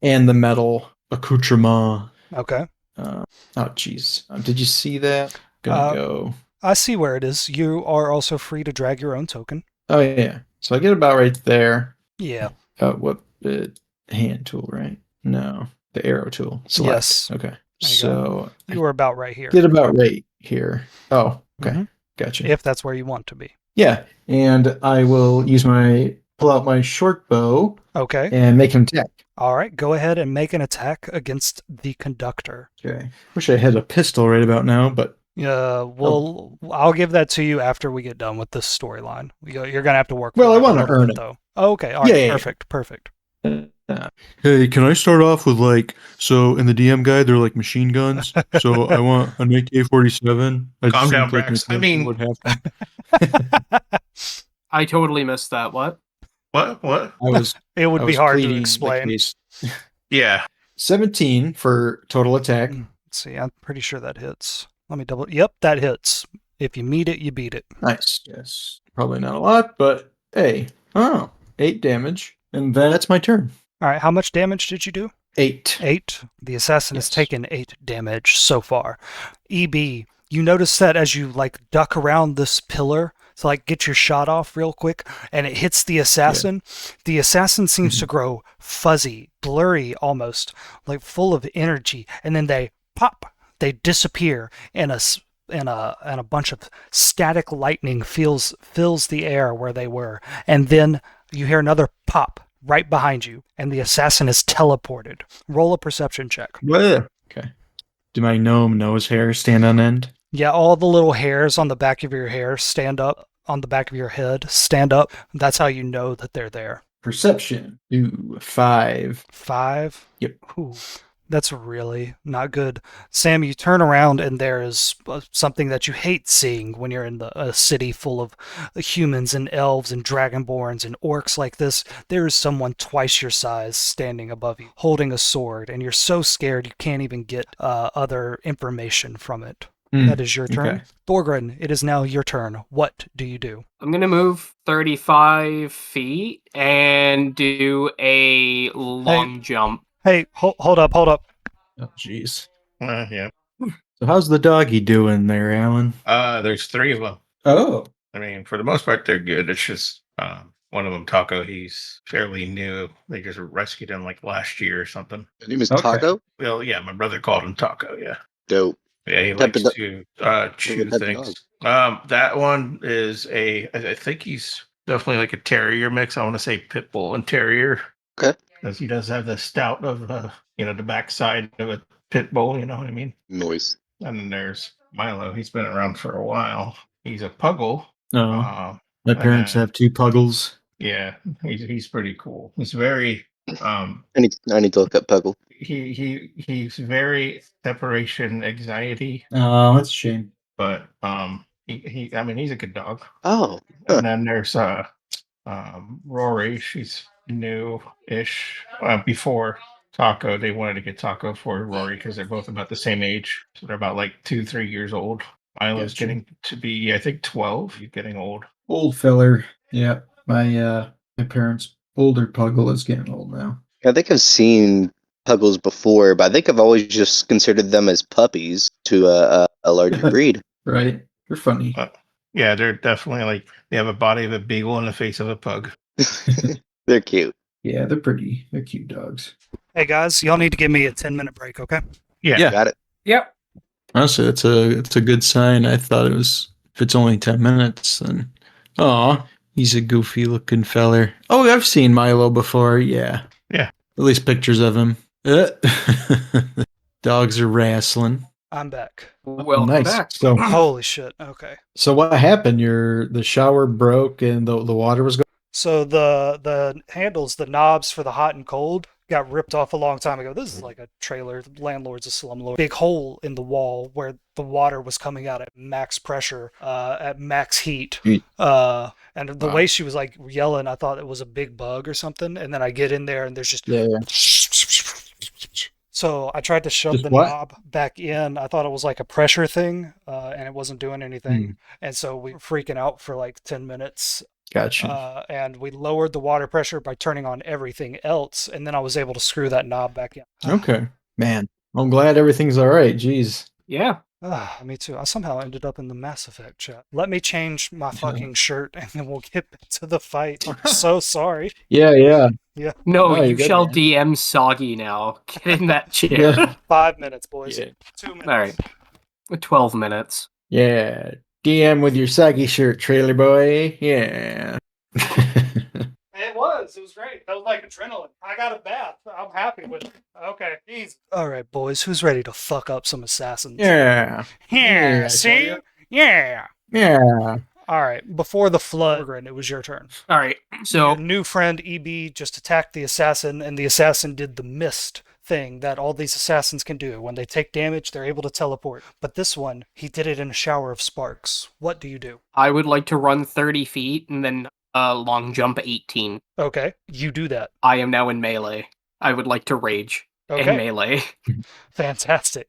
Speaker 2: the metal accoutrement.
Speaker 1: Okay.
Speaker 2: Oh, jeez. Did you see that? Gonna go.
Speaker 1: I see where it is. You are also free to drag your own token.
Speaker 2: Oh yeah. So I get about right there.
Speaker 1: Yeah.
Speaker 2: What hand tool, right? No, the arrow tool. Select.
Speaker 1: Yes.
Speaker 2: Okay.
Speaker 1: you
Speaker 2: So
Speaker 1: You are about right here.
Speaker 2: get about right here. Oh, okay.
Speaker 1: Mhm.
Speaker 2: Gotcha.
Speaker 1: If that's where you want to be.
Speaker 2: Yeah, and I will pull out my short bow
Speaker 1: Okay.
Speaker 2: and make an attack.
Speaker 1: All right. Go ahead and make an attack against the conductor.
Speaker 2: Okay. Wish I had a pistol right about now, but
Speaker 1: I'll give that to you after we get done with this storyline. You're gonna have to work.
Speaker 2: Well,
Speaker 1: for
Speaker 2: I
Speaker 1: it a
Speaker 2: wanna
Speaker 1: little
Speaker 2: earn
Speaker 1: bit,
Speaker 2: it.
Speaker 1: though. Okay. All right.
Speaker 2: Yeah.
Speaker 1: Perfect.
Speaker 6: Hey, can I start off with so in the DM guide they're like machine guns. So I want an AK-47.
Speaker 4: Calm down, Brax. I mean-
Speaker 6: what happened.
Speaker 3: I totally missed that. What?
Speaker 4: What?
Speaker 2: I was.
Speaker 1: It would
Speaker 2: I
Speaker 1: be
Speaker 2: was
Speaker 1: hard to
Speaker 2: pleading the
Speaker 1: explain.
Speaker 2: case.
Speaker 4: Yeah.
Speaker 2: 17 for total attack.
Speaker 1: Let's see. I'm pretty sure that hits. Let me double. Yep, that hits. If you meet it, you beat it.
Speaker 2: Nice. Yes. Probably not a lot, but hey. Oh, 8 damage. And that's my turn.
Speaker 1: All right. How much damage did you do?
Speaker 2: 8.
Speaker 1: 8. The assassin has
Speaker 2: Yes.
Speaker 1: taken 8 damage so far. EB, you notice that as you like duck around this pillar to like get your shot off real quick, and it hits the assassin. The assassin seems to grow fuzzy, blurry almost, like full of energy, and then they pop. They disappear, and a bunch of static lightning fills the air where they were, and then you hear another pop right behind you, and the assassin is teleported. Roll a perception check.
Speaker 2: Okay. Do my gnome nose hair stand on end?
Speaker 1: Yeah, all the little hairs on the back of your hair stand up, on the back of your head stand up. That's how you know that they're there.
Speaker 2: Perception. Ooh, 5.
Speaker 1: 5.
Speaker 2: Yep.
Speaker 1: Ooh. That's really not good. Sam, you turn around and there is something that you hate seeing when you're in a city full of humans and elves and dragonborns and orcs like this. There is someone twice your size standing above you, holding a sword, and you're so scared you can't even get other information from it. That is your turn.
Speaker 2: Okay.
Speaker 1: Thorgren, it is now your turn. What do you do?
Speaker 3: I'm gonna move 35 feet and do a long jump.
Speaker 1: Hey, hold up.
Speaker 2: Oh, jeez.
Speaker 4: Yeah.
Speaker 2: So how's the doggy doing there, Alan?
Speaker 4: There's 3 of them.
Speaker 2: Oh.
Speaker 4: I mean, for the most part, they're good. It's just one of them, Taco. He's fairly new. They just rescued him like last year or something.
Speaker 5: His name is
Speaker 2: Okay.
Speaker 5: Taco.
Speaker 4: Well, yeah, my brother called him Taco. Yeah,
Speaker 5: Dope.
Speaker 4: yeah, he
Speaker 5: Type
Speaker 4: likes
Speaker 5: of
Speaker 4: to
Speaker 5: type
Speaker 4: chew
Speaker 5: of
Speaker 4: things. That one is I think he's definitely like a terrier mix. I want to say pit bull and terrier.
Speaker 5: Okay.
Speaker 4: Because he does have the stout of the backside of a pit bull. You know what I mean?
Speaker 5: Noise.
Speaker 4: And then there's Milo. He's been around for a while. He's a puggle.
Speaker 2: Oh. My
Speaker 4: And
Speaker 2: parents
Speaker 4: then-
Speaker 2: have 2 puggles.
Speaker 4: Yeah, he's pretty cool. He's very
Speaker 5: I need to look up Puggle.
Speaker 4: he's very separation anxiety,
Speaker 2: Oh, that's a shame.
Speaker 4: but he I mean he's a good dog.
Speaker 5: Oh.
Speaker 4: And then there's Rory. She's new-ish. Before Taco, they wanted to get Taco for Rory because they're both about the same age. So they're about like 2-3 years old. Milo's
Speaker 2: Gotcha.
Speaker 4: getting to be, I think, 12. He's getting old.
Speaker 2: Old feller. Yeah. My parents' older puggle is getting old now.
Speaker 5: I think I've seen Puggles before, but I think I've always just considered them as puppies to a larger breed.
Speaker 2: Right. They're funny.
Speaker 4: Yeah, they're definitely like they have a body of a beagle and the face of a pug.
Speaker 5: They're cute.
Speaker 2: Yeah, they're pretty. They're cute dogs.
Speaker 1: Hey guys, y'all need to give me a 10-minute break, okay?
Speaker 2: Yeah.
Speaker 5: Got it.
Speaker 3: Yep.
Speaker 2: Honestly, it's a good sign. I thought it was if it's only 10 minutes, then he's a goofy looking feller. Oh, I've seen Milo before, yeah.
Speaker 4: Yeah.
Speaker 2: At least pictures of him. Dogs are wrestling.
Speaker 1: I'm back.
Speaker 3: Welcome
Speaker 2: nice.
Speaker 3: back.
Speaker 2: So
Speaker 1: Holy shit. Okay.
Speaker 2: so what happened? The shower broke and the water was going.
Speaker 1: So the handles, the knobs for the hot and cold got ripped off a long time ago. This is like a trailer. The landlord's a slumlord. Big hole in the wall where the water was coming out at max pressure, at max heat. And the way she was like yelling, I thought it was a big bug or something. And then I get in there and there's just
Speaker 2: Yeah.
Speaker 1: So I tried to shove
Speaker 2: Just
Speaker 1: the
Speaker 2: what?
Speaker 1: knob back in. I thought it was like a pressure thing, and it wasn't doing anything. And so we were freaking out for like 10 minutes.
Speaker 2: Gotcha.
Speaker 1: And we lowered the water pressure by turning on everything else, and then I was able to screw that knob back in.
Speaker 2: Okay. Man, I'm glad everything's all right. Jeez.
Speaker 3: Yeah.
Speaker 1: Me too. I somehow ended up in the Mass Effect chat. Let me change my fucking shirt, and then we'll get back to the fight. I'm so sorry.
Speaker 2: Yeah.
Speaker 3: No,
Speaker 2: Oh,
Speaker 3: you
Speaker 2: you're good,
Speaker 3: shall
Speaker 2: man.
Speaker 3: DM Soggy now. Get in that chair.
Speaker 2: Yeah.
Speaker 1: 5 minutes, boys.
Speaker 2: Yeah.
Speaker 1: 2 minutes.
Speaker 3: All right. 12 minutes.
Speaker 2: Yeah. DM with your saggy shirt, trailer boy. Yeah.
Speaker 1: It was great. That was like adrenaline. I got a bath. I'm happy with it. Okay. Easy. All right, boys. Who's ready to fuck up some assassins?
Speaker 2: Yeah.
Speaker 1: Yeah,
Speaker 2: Yeah,
Speaker 1: see? Yeah.
Speaker 2: Yeah.
Speaker 1: All right. Before the flood, it was your turn.
Speaker 3: All right.
Speaker 1: Your
Speaker 3: So
Speaker 1: new friend EB just attacked the assassin, and the assassin did the mist thing that all these assassins can do. When they take damage, they're able to teleport. But this one, he did it in a shower of sparks. What do you do?
Speaker 3: I would like to run 30 feet and then long jump 18.
Speaker 1: Okay, you do that.
Speaker 3: I am now in melee. I would like to rage in
Speaker 1: Okay,
Speaker 3: melee.
Speaker 1: fantastic.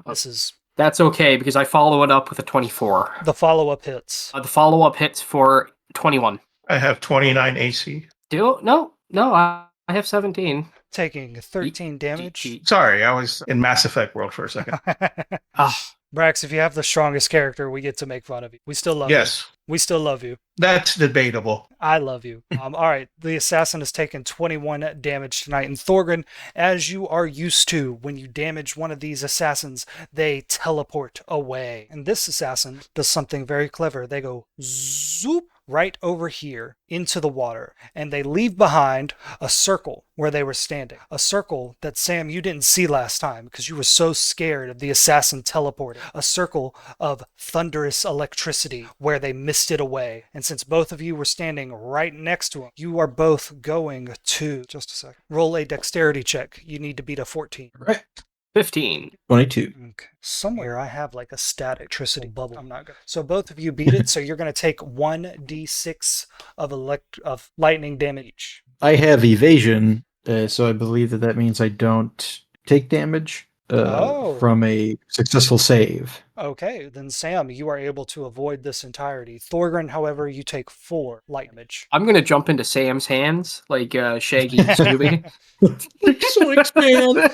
Speaker 1: This is
Speaker 3: That's okay because I follow it up with a 24.
Speaker 1: the follow-up hits.
Speaker 3: The follow-up hits for 21.
Speaker 4: I have 29 AC.
Speaker 3: No, I have 17.
Speaker 1: Taking 13 damage.
Speaker 4: Sorry, I was in Mass Effect world for a second.
Speaker 1: Brax, if you have the strongest character, we get to make fun of you. We still love you.
Speaker 4: Yes,
Speaker 1: We still love you.
Speaker 4: that's debatable.
Speaker 1: I love you. All right, the assassin has taken 21 damage tonight. And Thorgren, as you are used to, when you damage one of these assassins, they teleport away. And this assassin does something very clever. They go zoop right over here into the water, and they leave behind a circle where they were standing. A circle that, Sam, you didn't see last time because you were so scared of the assassin teleporting. A circle of thunderous electricity where they missed it away. And since both of you were standing right next to him, you are both going to, just a second, roll a dexterity check. You need to beat a 14.
Speaker 2: Right.
Speaker 3: 15.
Speaker 2: 22.
Speaker 1: Okay. Somewhere I have like a static electricity bubble. I'm not good. So both of you beat it. So you're going to take 1d6 of lightning damage each.
Speaker 2: I have evasion, so I believe that means I don't take damage from a successful save.
Speaker 1: Okay, then Sam, you are able to avoid this entirety. Thorgren, however, you take 4 light damage.
Speaker 3: I'm gonna jump into Sam's hands like Shaggy and Scooby.
Speaker 2: Zoinks, man.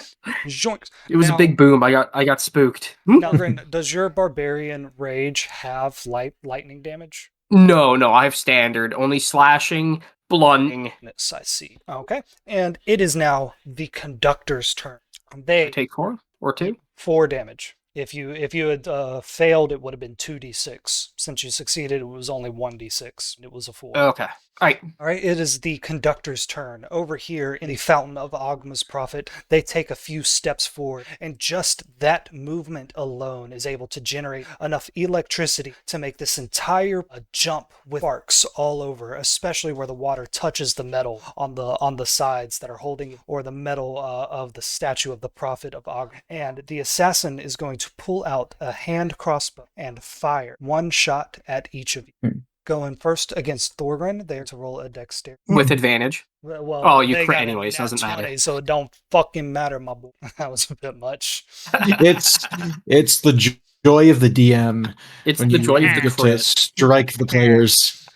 Speaker 1: Zoinks.
Speaker 3: It was
Speaker 1: Now-
Speaker 3: a big boom. I got spooked.
Speaker 1: Now, Grin, does your barbarian rage have lightning damage?
Speaker 3: No, I have standard. Only slashing, blunting.
Speaker 1: Yes, I see. Okay, and it is now the conductor's turn.
Speaker 3: I
Speaker 1: They
Speaker 3: take 4 or 2.
Speaker 1: 4 damage. If you had failed, it would have been 2d6. Since you succeeded, it was only 1d6. It was a 4.
Speaker 3: Okay. All right.
Speaker 1: All right, it is the conductor's turn. Over here in the Fountain of Ogma's Prophet, they take a few steps forward, and just that movement alone is able to generate enough electricity to make this entire jump with sparks all over, especially where the water touches the metal on the sides that are holding, or the metal of the statue of the Prophet of Ogma. And the assassin is going to pull out a hand crossbow and fire one shot at each of you. Going first against Thorgren, they're to roll a dexterity.
Speaker 3: With advantage.
Speaker 1: Well,
Speaker 3: Oh, you
Speaker 1: they
Speaker 3: crit
Speaker 1: got
Speaker 3: anyways,
Speaker 1: nat
Speaker 3: doesn't matter.
Speaker 1: 20, so it don't fucking matter, my boy. That was a bit much.
Speaker 2: It's the joy of the DM
Speaker 3: It's
Speaker 2: when
Speaker 3: the
Speaker 2: you
Speaker 3: joy of
Speaker 2: get
Speaker 3: the
Speaker 2: to
Speaker 3: crit.
Speaker 2: strike the players.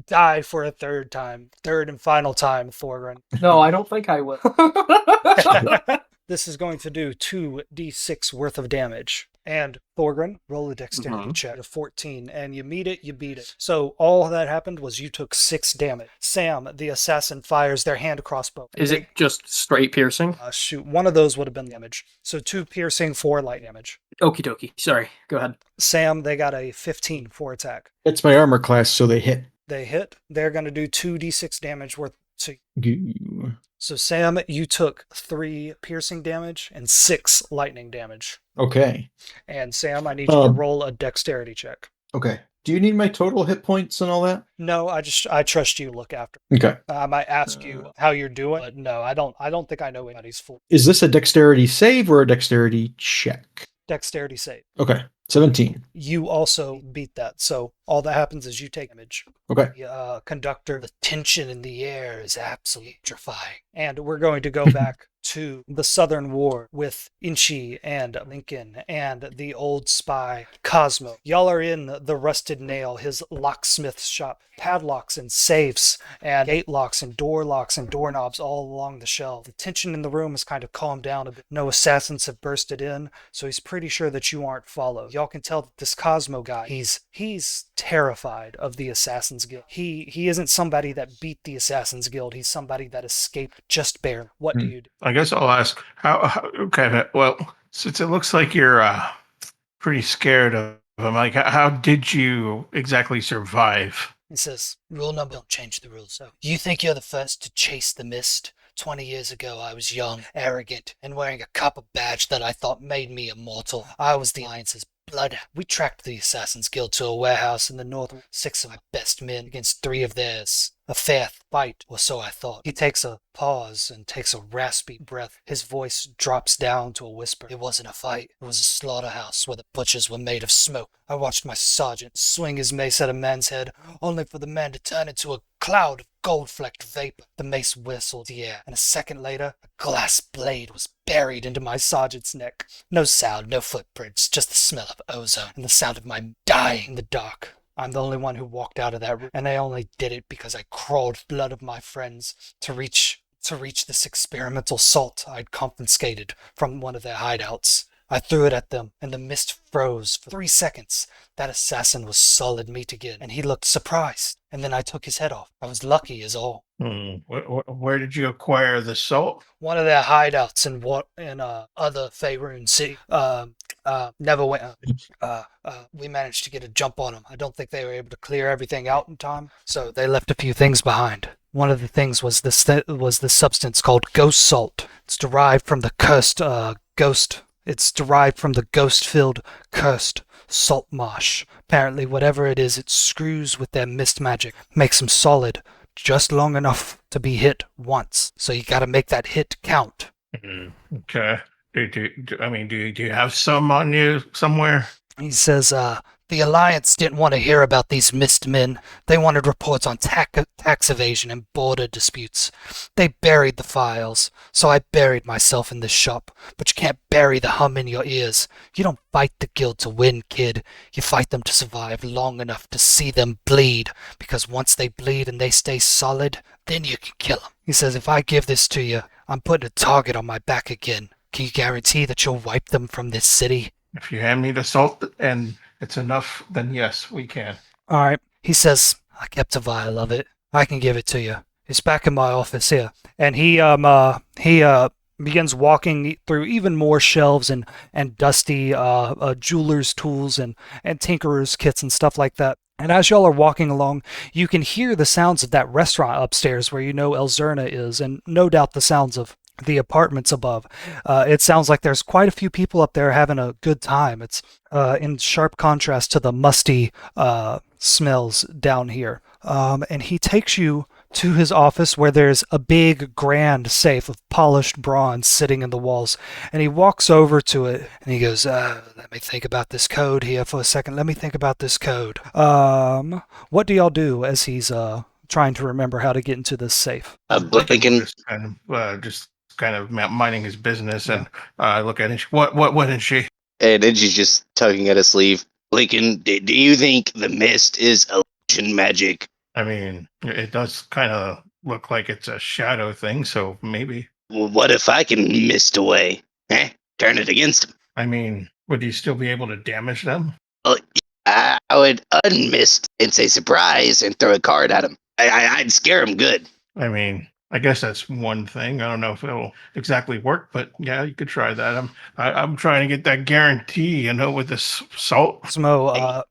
Speaker 1: Die for a third and final time, Thorgren.
Speaker 3: No, I don't think I will.
Speaker 1: This is going to do 2d6 worth of damage. And Thorgren, roll a dexterity check of 14, and you meet it, you beat it. So all that happened was you took 6 damage. Sam, the assassin, fires their hand crossbow.
Speaker 3: Is it just straight piercing?
Speaker 1: Shoot, one of those would have been damage. So 2 piercing, 4 light damage.
Speaker 3: Okie dokie. Sorry. Go ahead.
Speaker 1: Sam, they got a 15 for attack.
Speaker 2: It's my armor class, so they hit.
Speaker 1: They hit. They're going to do 2d6 damage worth to you.
Speaker 2: Goo.
Speaker 1: So Sam, you took 3 piercing damage and 6 lightning damage.
Speaker 2: Okay.
Speaker 1: And Sam, I need you to roll a dexterity check.
Speaker 2: Okay. Do you need my total hit points and all that?
Speaker 1: No, I trust you. Look after.
Speaker 2: Okay.
Speaker 1: I might ask you how you're doing, but no, I don't think I know anybody's full
Speaker 2: Is this a dexterity save or a dexterity check?
Speaker 1: dexterity save.
Speaker 2: Okay. 17.
Speaker 1: You also beat that, so all that happens is you take damage.
Speaker 2: Okay.
Speaker 1: Conductor, the tension in the air is absolutely electrifying. And we're going to go back to the Southern War with Inchi and Lincoln and the old spy Cosmo. Y'all are in the Rusted Nail, his locksmith's shop. Padlocks and safes and gate locks and door locks and doorknobs all along the shelf. The tension in the room has kind of calmed down a bit. No assassins have bursted in, so he's pretty sure that you aren't followed. Y'all can tell that this Cosmo guy, he's terrified of the Assassin's Guild. He isn't somebody that beat the Assassin's Guild. He's somebody that escaped just barely. What do you do?
Speaker 4: I guess I'll ask how okay, well, since it looks like you're pretty scared of him, like how did you exactly survive?
Speaker 1: He says, rule number, don't change the rules. So, you think you're the first to chase the mist? 20 years ago, I was young, arrogant, and wearing a copper badge that I thought made me immortal. I was the Alliance's bloodhound. We tracked the Assassin's Guild to a warehouse in the north. 6 of my best men against 3 of theirs. A fair fight, or so I thought. He takes a pause and takes a raspy breath. His voice drops down to a whisper. It wasn't a fight. It was a slaughterhouse where the butchers were made of smoke. I watched my sergeant swing his mace at a man's head, only for the man to turn into a cloud of gold-flecked vapor. The mace whistled the air, and a second later, a glass blade was buried into my sergeant's neck. No sound, no footprints, just the smell of ozone and the sound of my dying in the dark. I'm the only one who walked out of that room, and I only did it because I crawled blood of my friends to reach this experimental salt I'd confiscated from one of their hideouts. I threw it at them, and the mist froze for 3 seconds. That assassin was solid meat again, and he looked surprised. And then I took his head off. I was lucky is all.
Speaker 4: Where did you acquire the salt?
Speaker 1: One of their hideouts in other Faerun city. Never went. We managed to get a jump on them. I don't think they were able to clear everything out in time, so they left a few things behind. One of the things was this substance called ghost salt. It's derived from the cursed ghost. It's derived from the ghost-filled cursed salt marsh. Apparently, whatever it is, it screws with their mist magic, makes them solid, just long enough to be hit once. So you got to make that hit count.
Speaker 4: Okay. Do you have some on you somewhere?
Speaker 1: He says, the Alliance didn't want to hear about these mist men. They wanted reports on tax evasion and border disputes. They buried the files, so I buried myself in this shop. But you can't bury the hum in your ears. You don't fight the guild to win, kid. You fight them to survive long enough to see them bleed, because once they bleed and they stay solid, then you can kill them. He says, if I give this to you, I'm putting a target on my back again. Can you guarantee that you'll wipe them from this city?
Speaker 4: If you hand me the salt and it's enough, then yes, we can.
Speaker 1: All right. He says, I kept a vial of it. I can give it to you. It's back in my office here. And he begins walking through even more shelves and dusty jeweler's tools and tinkerer's kits and stuff like that. And as y'all are walking along, you can hear the sounds of that restaurant upstairs where you know Elzerna is, and no doubt the sounds of the apartments above. It sounds like there's quite a few people up there having a good time. It's in sharp contrast to the musty smells down here. And he takes you to his office where there's a big grand safe of polished bronze sitting in the walls. And he walks over to it and he goes, let me think about this code here for a second. Let me think about this code. What do y'all do as he's trying to remember how to get into this safe?
Speaker 5: Blinking.
Speaker 4: Just kind of minding his business, and I look at it. What is she?
Speaker 5: And then she's just tugging at his sleeve. Lincoln, do you think the mist is illusion magic?
Speaker 4: I mean, it does kind of look like it's a shadow thing, so maybe.
Speaker 5: Well, what if I can mist away? Turn it against him.
Speaker 4: I mean, would you still be able to damage them?
Speaker 5: Well, I would unmist and say surprise and throw a card at him. I'd scare him good.
Speaker 4: I mean, I guess that's one thing. I don't know if it'll exactly work, but yeah, you could try that. I'm trying to get that guarantee, with this salt.
Speaker 1: Cosmo,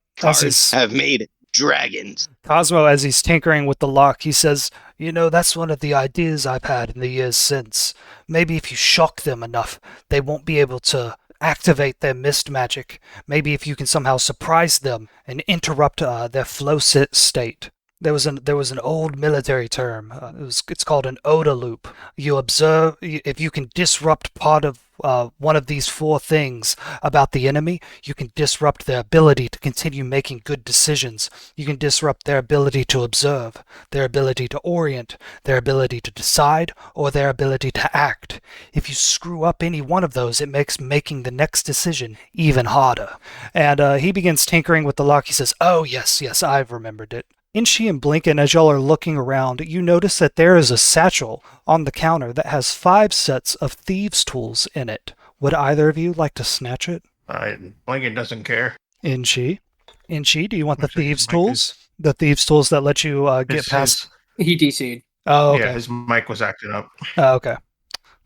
Speaker 5: Have made dragons.
Speaker 1: Cosmo, as he's tinkering with the lock, he says, that's one of the ideas I've had in the years since. Maybe if you shock them enough, they won't be able to activate their mist magic. Maybe if you can somehow surprise them and interrupt their flow state. There was an old military term. It's called an ODA loop. You observe if you can disrupt part of one of these four things about the enemy. You can disrupt their ability to continue making good decisions. You can disrupt their ability to observe, their ability to orient, their ability to decide, or their ability to act. If you screw up any one of those, it makes making the next decision even harder. And he begins tinkering with the lock. He says, "Oh yes, I've remembered it." Inchi and Blinken, as y'all are looking around, you notice that there is a satchel on the counter that has 5 sets of thieves' tools in it. Would either of you like to snatch it?
Speaker 4: Blinken doesn't care.
Speaker 1: Inchi, do you want the thieves' tools? The thieves' tools that let you get past...
Speaker 3: He DC'd.
Speaker 1: Oh, okay.
Speaker 4: Yeah, his mic was acting up.
Speaker 1: Okay.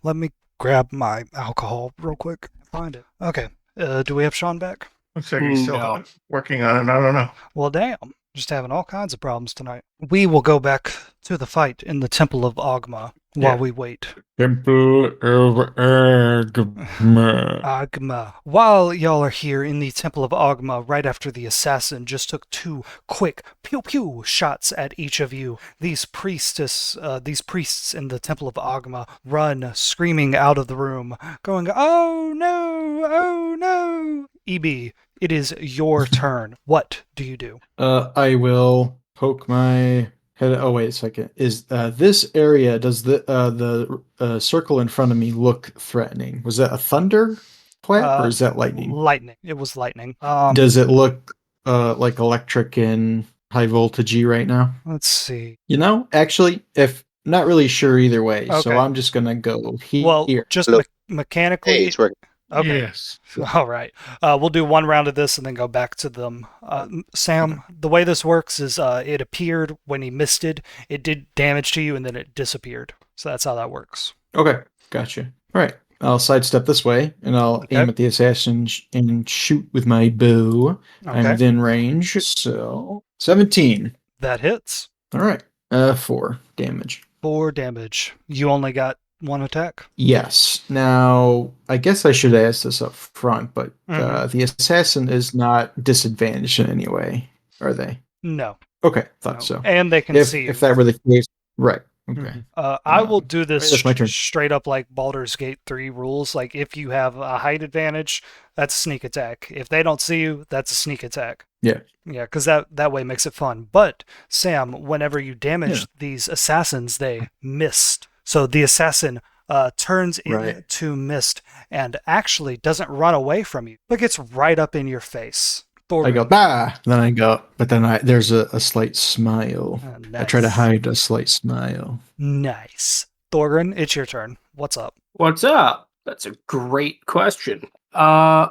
Speaker 1: Let me grab my alcohol real quick. Find it. Okay. Do we have Sean back?
Speaker 4: Looks like he's still working on it. I don't know.
Speaker 1: Well, damn. Just having all kinds of problems tonight. We will go back to the fight in the Temple of Ogma while we wait.
Speaker 6: Temple of Agma.
Speaker 1: Ogma. While y'all are here in the Temple of Ogma, right after the assassin just took 2 quick pew-pew shots at each of you, these priests in the Temple of Ogma run screaming out of the room, going, "Oh no! Oh no!" EB, it is your turn. What do you do?
Speaker 2: I will poke my head. Oh, wait a second. Is this area, does the circle in front of me look threatening? Was that a thunder clap or is that lightning?
Speaker 1: Lightning. It was lightning.
Speaker 2: Does it look like electric and high voltagey right now?
Speaker 1: Let's see.
Speaker 2: Actually, if not really sure either way,
Speaker 1: Okay.
Speaker 2: so I'm just gonna go here.
Speaker 1: Well, just mechanically.
Speaker 5: Hey, it's working.
Speaker 1: Okay.
Speaker 4: Yes.
Speaker 1: All right. We'll do one round of this and then go back to them. Sam, the way this works is it appeared when he misted, it did damage to you, and then it disappeared. So that's how that works.
Speaker 2: Okay, gotcha. All right. I'll sidestep this way, and I'll
Speaker 1: Okay.
Speaker 2: aim at the assassin and shoot with my bow. I'm
Speaker 1: Okay.
Speaker 2: within range, so 17.
Speaker 1: That hits.
Speaker 2: All right. 4 damage.
Speaker 1: 4 damage. You only got 1 attack?
Speaker 2: Yes. Now, I guess I should ask this up front, but
Speaker 1: Mhm.
Speaker 2: the assassin is not disadvantaged in any way, are they?
Speaker 1: No.
Speaker 2: Okay, thought
Speaker 1: No.
Speaker 2: so.
Speaker 1: And they can see you.
Speaker 2: If that were the case, right. Okay.
Speaker 1: I will do this
Speaker 2: That's my turn.
Speaker 1: straight up like Baldur's Gate 3 rules. Like, if you have a height advantage, that's a sneak attack. If they don't see you, that's a sneak attack.
Speaker 2: Yeah.
Speaker 1: Yeah, because that way makes it fun. But, Sam, whenever you damage these assassins, they missed. So the assassin turns
Speaker 2: Right.
Speaker 1: into mist and actually doesn't run away from you, but gets right up in your face.
Speaker 2: I go, bah! Then I go, but then there's a slight smile.
Speaker 1: Nice.
Speaker 2: I try to hide a slight smile.
Speaker 1: Nice. Thorgrin, it's your turn. What's up?
Speaker 3: What's up? That's a great question. Oh,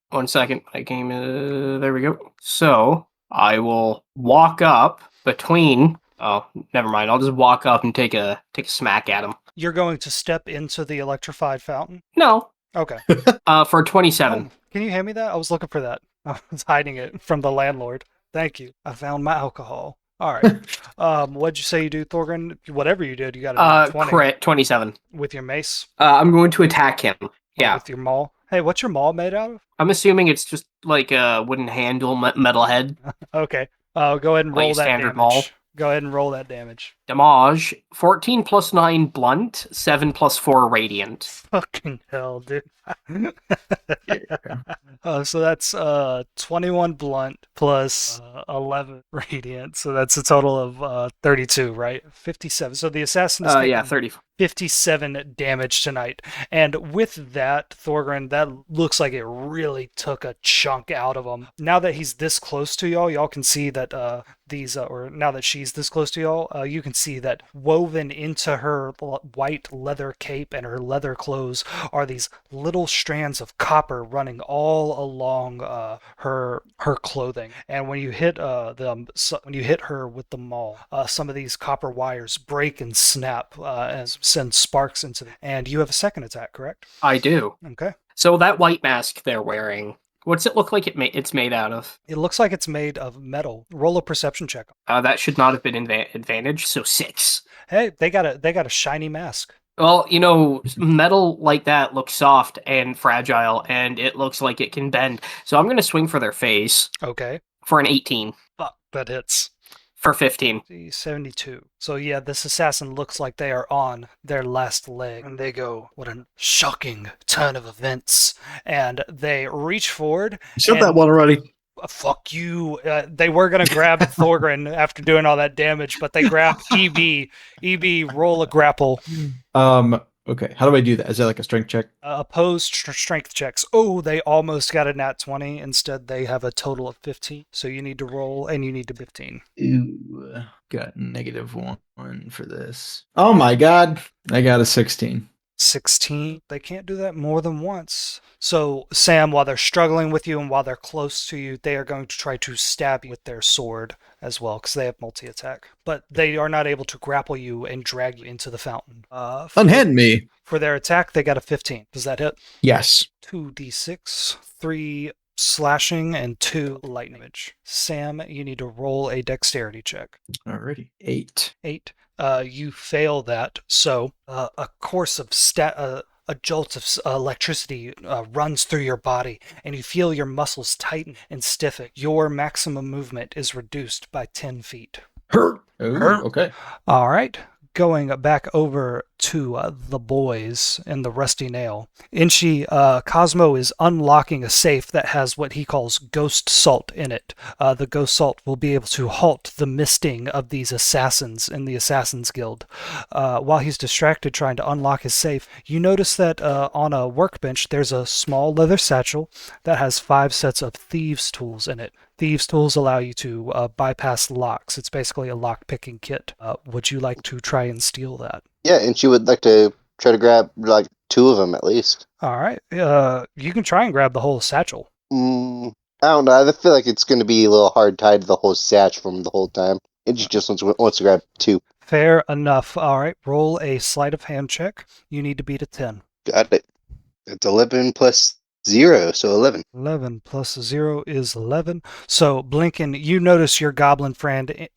Speaker 3: 1 second. I came. There we go. So I will walk up between. Oh, never mind. I'll just walk up and take a smack at him.
Speaker 1: You're going to step into the electrified fountain?
Speaker 3: No.
Speaker 1: Okay.
Speaker 3: For 27.
Speaker 1: Oh, can you hand me that? I was looking for that. I was hiding it from the landlord. Thank you. I found my alcohol. All right. What'd you say you do, Thorgrin? Whatever you did, you got a 20
Speaker 3: crit 27.
Speaker 1: with your mace.
Speaker 3: I'm going to attack him. Yeah.
Speaker 1: With your maul. Hey, what's your maul made out of?
Speaker 3: I'm assuming it's just like a wooden handle, metal head.
Speaker 1: Okay. Go ahead and
Speaker 3: Like
Speaker 1: roll
Speaker 3: a
Speaker 1: that
Speaker 3: standard
Speaker 1: damage.
Speaker 3: maul.
Speaker 1: Go ahead and roll that damage.
Speaker 3: Damage 14 plus 9 blunt, 7 plus 4 radiant.
Speaker 1: Fucking hell, dude.
Speaker 2: Yeah.
Speaker 1: So that's 21 blunt plus 11 radiant. So that's a total of 32, right? 57. So the assassin is taking
Speaker 3: 30.
Speaker 1: 57 damage tonight. And with that, Thorgrin, that looks like it really took a chunk out of him. Now that he's this close to y'all can see that or now that she's this close to y'all, you can see that woven into her white leather cape and her leather clothes are these little strands of copper running all along her clothing. And when you hit when you hit her with the maul, some of these copper wires break and snap as send sparks into them. And you have a second attack, correct?
Speaker 3: I do.
Speaker 1: Okay.
Speaker 3: So that white mask they're wearing, what's it look like it's made out of?
Speaker 1: It looks like it's made of metal. Roll a perception check.
Speaker 3: That should not have been advantage, so 6.
Speaker 1: Hey, they got a shiny mask.
Speaker 3: Well, metal like that looks soft and fragile, and it looks like it can bend. So I'm going to swing for their face
Speaker 1: Okay.
Speaker 3: for an 18.
Speaker 1: Fuck, that hits.
Speaker 3: For 15.
Speaker 1: 72. So yeah, this assassin looks like they are on their last leg. And they go, what a shocking turn of events. And they reach forward.
Speaker 2: You said that one already.
Speaker 1: Fuck you. They were going to grab Thorgrin after doing all that damage, but they grab EB. EB, roll a grapple.
Speaker 2: Okay, how do I do that? Is that like a strength check?
Speaker 1: Opposed strength checks. Oh, they almost got a nat 20. Instead, they have a total of 15. So you need to roll, and you need to 15.
Speaker 2: Ooh, got -1 for this. Oh my god, I got a 16.
Speaker 1: 16. They can't do that more than once. So, Sam, while they're struggling with you and while they're close to you, they are going to try to stab you with their sword as well, because they have multi-attack. But they are not able to grapple you and drag you into the fountain.
Speaker 2: Unhand me.
Speaker 1: For their attack, they got a 15. Does that hit?
Speaker 2: Yes.
Speaker 1: 2d6, 3 slashing, and 2 lightning damage. Sam, you need to roll a dexterity check.
Speaker 2: Alrighty. 8.
Speaker 1: 8. You fail that, so a course of a jolt of electricity runs through your body, and you feel your muscles tighten and stiffen. Your maximum movement is reduced by 10 feet.
Speaker 2: Hurt. Okay.
Speaker 1: All right. Going back over to the boys and the rusty nail. Cosmo is unlocking a safe that has what he calls ghost salt in it. The ghost salt will be able to halt the misting of these assassins in the Assassin's Guild. While he's distracted trying to unlock his safe, you notice that on a workbench there's a small leather satchel that has 5 sets of thieves' tools in it. Thieves' tools allow you to bypass locks. It's basically a lock-picking kit. Would you like to try and steal that?
Speaker 5: Yeah, and she would like to try to grab like 2 of them at least.
Speaker 1: All right. You can try and grab the whole satchel.
Speaker 5: I don't know. I feel like it's going to be a little hard tied to the whole satch from the whole time. And she just wants to grab 2.
Speaker 1: Fair enough. All right. Roll a sleight of hand check. You need to beat a 10.
Speaker 5: Got it. It's 11 plus 0, so 11.
Speaker 1: 11 plus 0 is 11. So, Blinken, you notice your goblin friend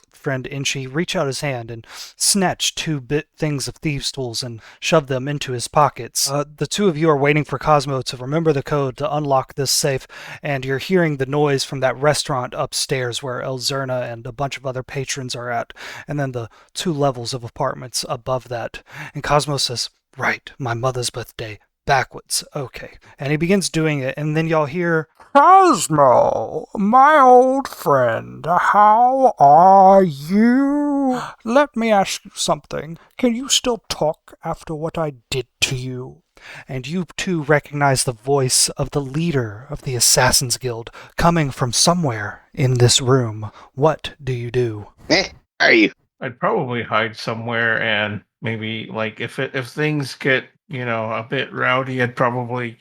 Speaker 1: Inchi reach out his hand and snatch two things of thieves' tools and shove them into his pockets. The two of you are waiting for Cosmo to remember the code to unlock this safe, and you're hearing the noise from that restaurant upstairs where Elzerna and a bunch of other patrons are at, and then the 2 levels of apartments above that. And Cosmo says, "Right, my mother's birthday. Backwards. Okay." And he begins doing it, and then y'all hear, "Cosmo, my old friend, how are you? Let me ask you something. Can you still talk after what I did to you?" And you two recognize the voice of the leader of the Assassin's Guild coming from somewhere in this room. What do you do?
Speaker 5: Where are you?
Speaker 4: I'd probably hide somewhere, and maybe like if things get a bit rowdy, I'd probably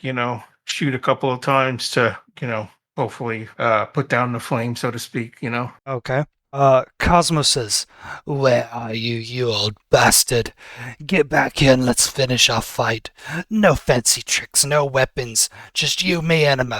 Speaker 4: shoot a couple of times to hopefully put down the flame, so to speak.
Speaker 1: Okay. Cosmo says, "Where are you, you old bastard? Get back here and let's finish our fight. No fancy tricks, no weapons, just you, me, and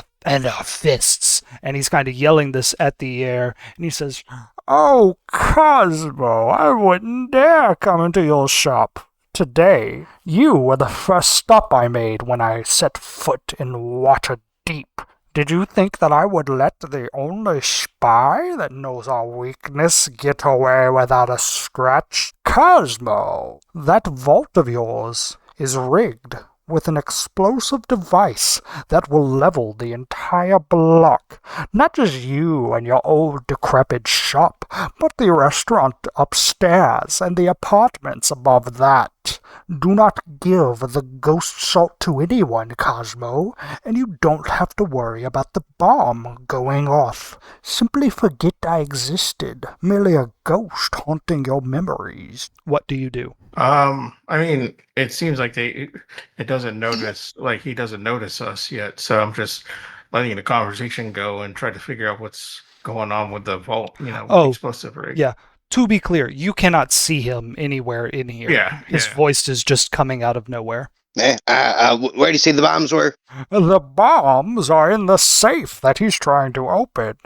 Speaker 1: our fists." And he's kind of yelling this at the air, and he says, "Oh, Cosmo, I wouldn't dare come into your shop today. You were the first stop I made when I set foot in Waterdeep. Did you think that I would let the only spy that knows our weakness get away without a scratch? Cosmo, that vault of yours is rigged with an explosive device that will level the entire block. Not just you and your old decrepit shop, but the restaurant upstairs and the apartments above that. Do not give the ghost salt to anyone, Cosmo, and you don't have to worry about the bomb going off. Simply forget I existed, merely a ghost haunting your memories." What do you do?
Speaker 4: I mean, it seems like it doesn't notice, like he doesn't notice us yet. So I'm just letting the conversation go and try to figure out what's going on with the vault,
Speaker 1: Oh,
Speaker 4: explosive rig.
Speaker 1: Yeah. To be clear, you cannot see him anywhere in here.
Speaker 4: Yeah,
Speaker 1: His
Speaker 4: yeah.
Speaker 1: voice is just coming out of nowhere.
Speaker 5: Where do you say the bombs were?
Speaker 1: "The bombs are in the safe that he's trying to open.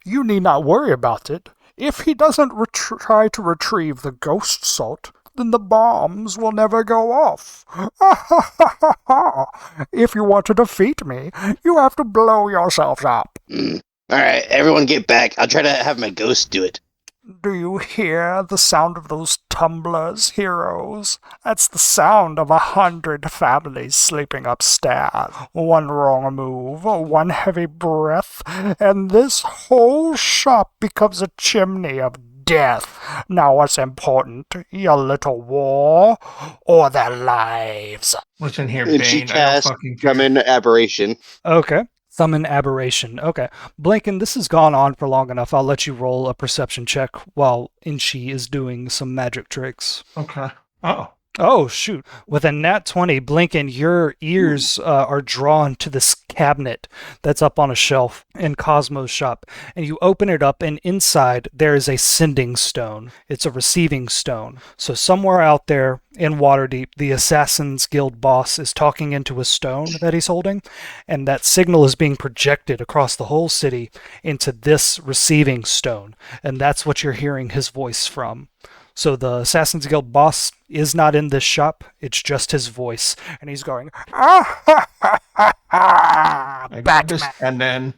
Speaker 1: You need not worry about it. If he doesn't try to retrieve the ghost salt, then the bombs will never go off. If you want to defeat me, you have to blow yourselves up."
Speaker 5: Alright, everyone get back. I'll try to have my ghost do it.
Speaker 1: "Do you hear the sound of those tumblers, heroes? That's the sound of 100 families sleeping upstairs. One wrong move, one heavy breath, and this whole shop becomes a chimney of death. Now what's important, your little war, or their lives?"
Speaker 4: Listen here,
Speaker 5: And she
Speaker 4: Bane. I don't
Speaker 5: cast
Speaker 4: fucking care.
Speaker 5: Summon Aberration.
Speaker 1: Okay. Summon Aberration. Okay. Blinken, this has gone on for long enough. I'll let you roll a perception check while Inchi is doing some magic tricks.
Speaker 4: Okay. Oh.
Speaker 1: Oh, shoot. With a nat 20, Blinken, your ears are drawn to this cabinet that's up on a shelf in Cosmo's shop. And you open it up, and inside there is a sending stone. It's a receiving stone. So somewhere out there in Waterdeep, the Assassin's Guild boss is talking into a stone that he's holding, and that signal is being projected across the whole city into this receiving stone. And that's what you're hearing his voice from. So the Assassin's Guild boss is not in this shop, it's just his voice. And he's going,
Speaker 4: I grab this
Speaker 1: Batman.
Speaker 4: and then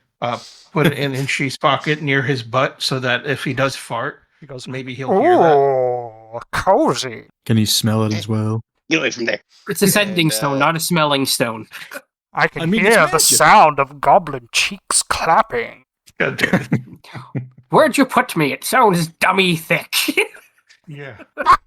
Speaker 4: put it in Inshi's pocket near his butt so that if he does fart,
Speaker 1: He goes,
Speaker 4: maybe he'll hear that.
Speaker 1: "Oh, cozy."
Speaker 6: Can he smell it as well?
Speaker 5: Get away from there.
Speaker 3: It's a sending
Speaker 5: And,
Speaker 3: stone, not a smelling stone.
Speaker 1: I can
Speaker 6: I mean, it's
Speaker 1: hear the
Speaker 6: magic.
Speaker 1: sound of goblin cheeks clapping.
Speaker 4: God damn it.
Speaker 3: Where'd you put me? It sounds dummy thick.
Speaker 4: Yeah.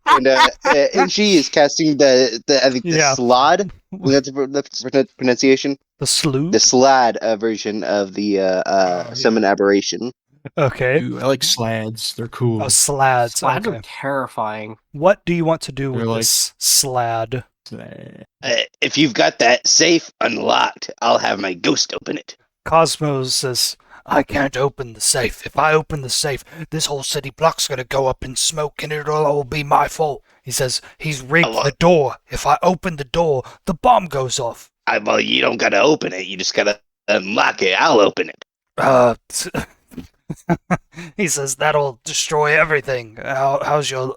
Speaker 5: And she is casting the I think the
Speaker 1: Yeah.
Speaker 5: slod. That's the pronunciation.
Speaker 1: The slew?
Speaker 5: The slad version of the
Speaker 4: yeah.
Speaker 5: Summon Aberration.
Speaker 1: Okay.
Speaker 6: Ooh, I like slads. They're cool.
Speaker 1: Oh, slads.
Speaker 3: Slads
Speaker 1: Okay.
Speaker 3: are terrifying.
Speaker 1: What do you want to do
Speaker 6: They're
Speaker 1: with
Speaker 6: like-
Speaker 1: this slad?
Speaker 6: Slad.
Speaker 5: If you've got that safe unlocked, I'll have my ghost open it.
Speaker 1: Cosmos says, "I can't open the safe. If I open the safe, this whole city block's gonna go up in smoke and it'll all be my fault." He says, "He's rigged
Speaker 5: Hello?
Speaker 1: the door. If I open the door, the bomb goes off."
Speaker 5: Well, you don't gotta open it. You just gotta unlock it. I'll open it.
Speaker 1: Uh, he says that'll destroy everything. How's your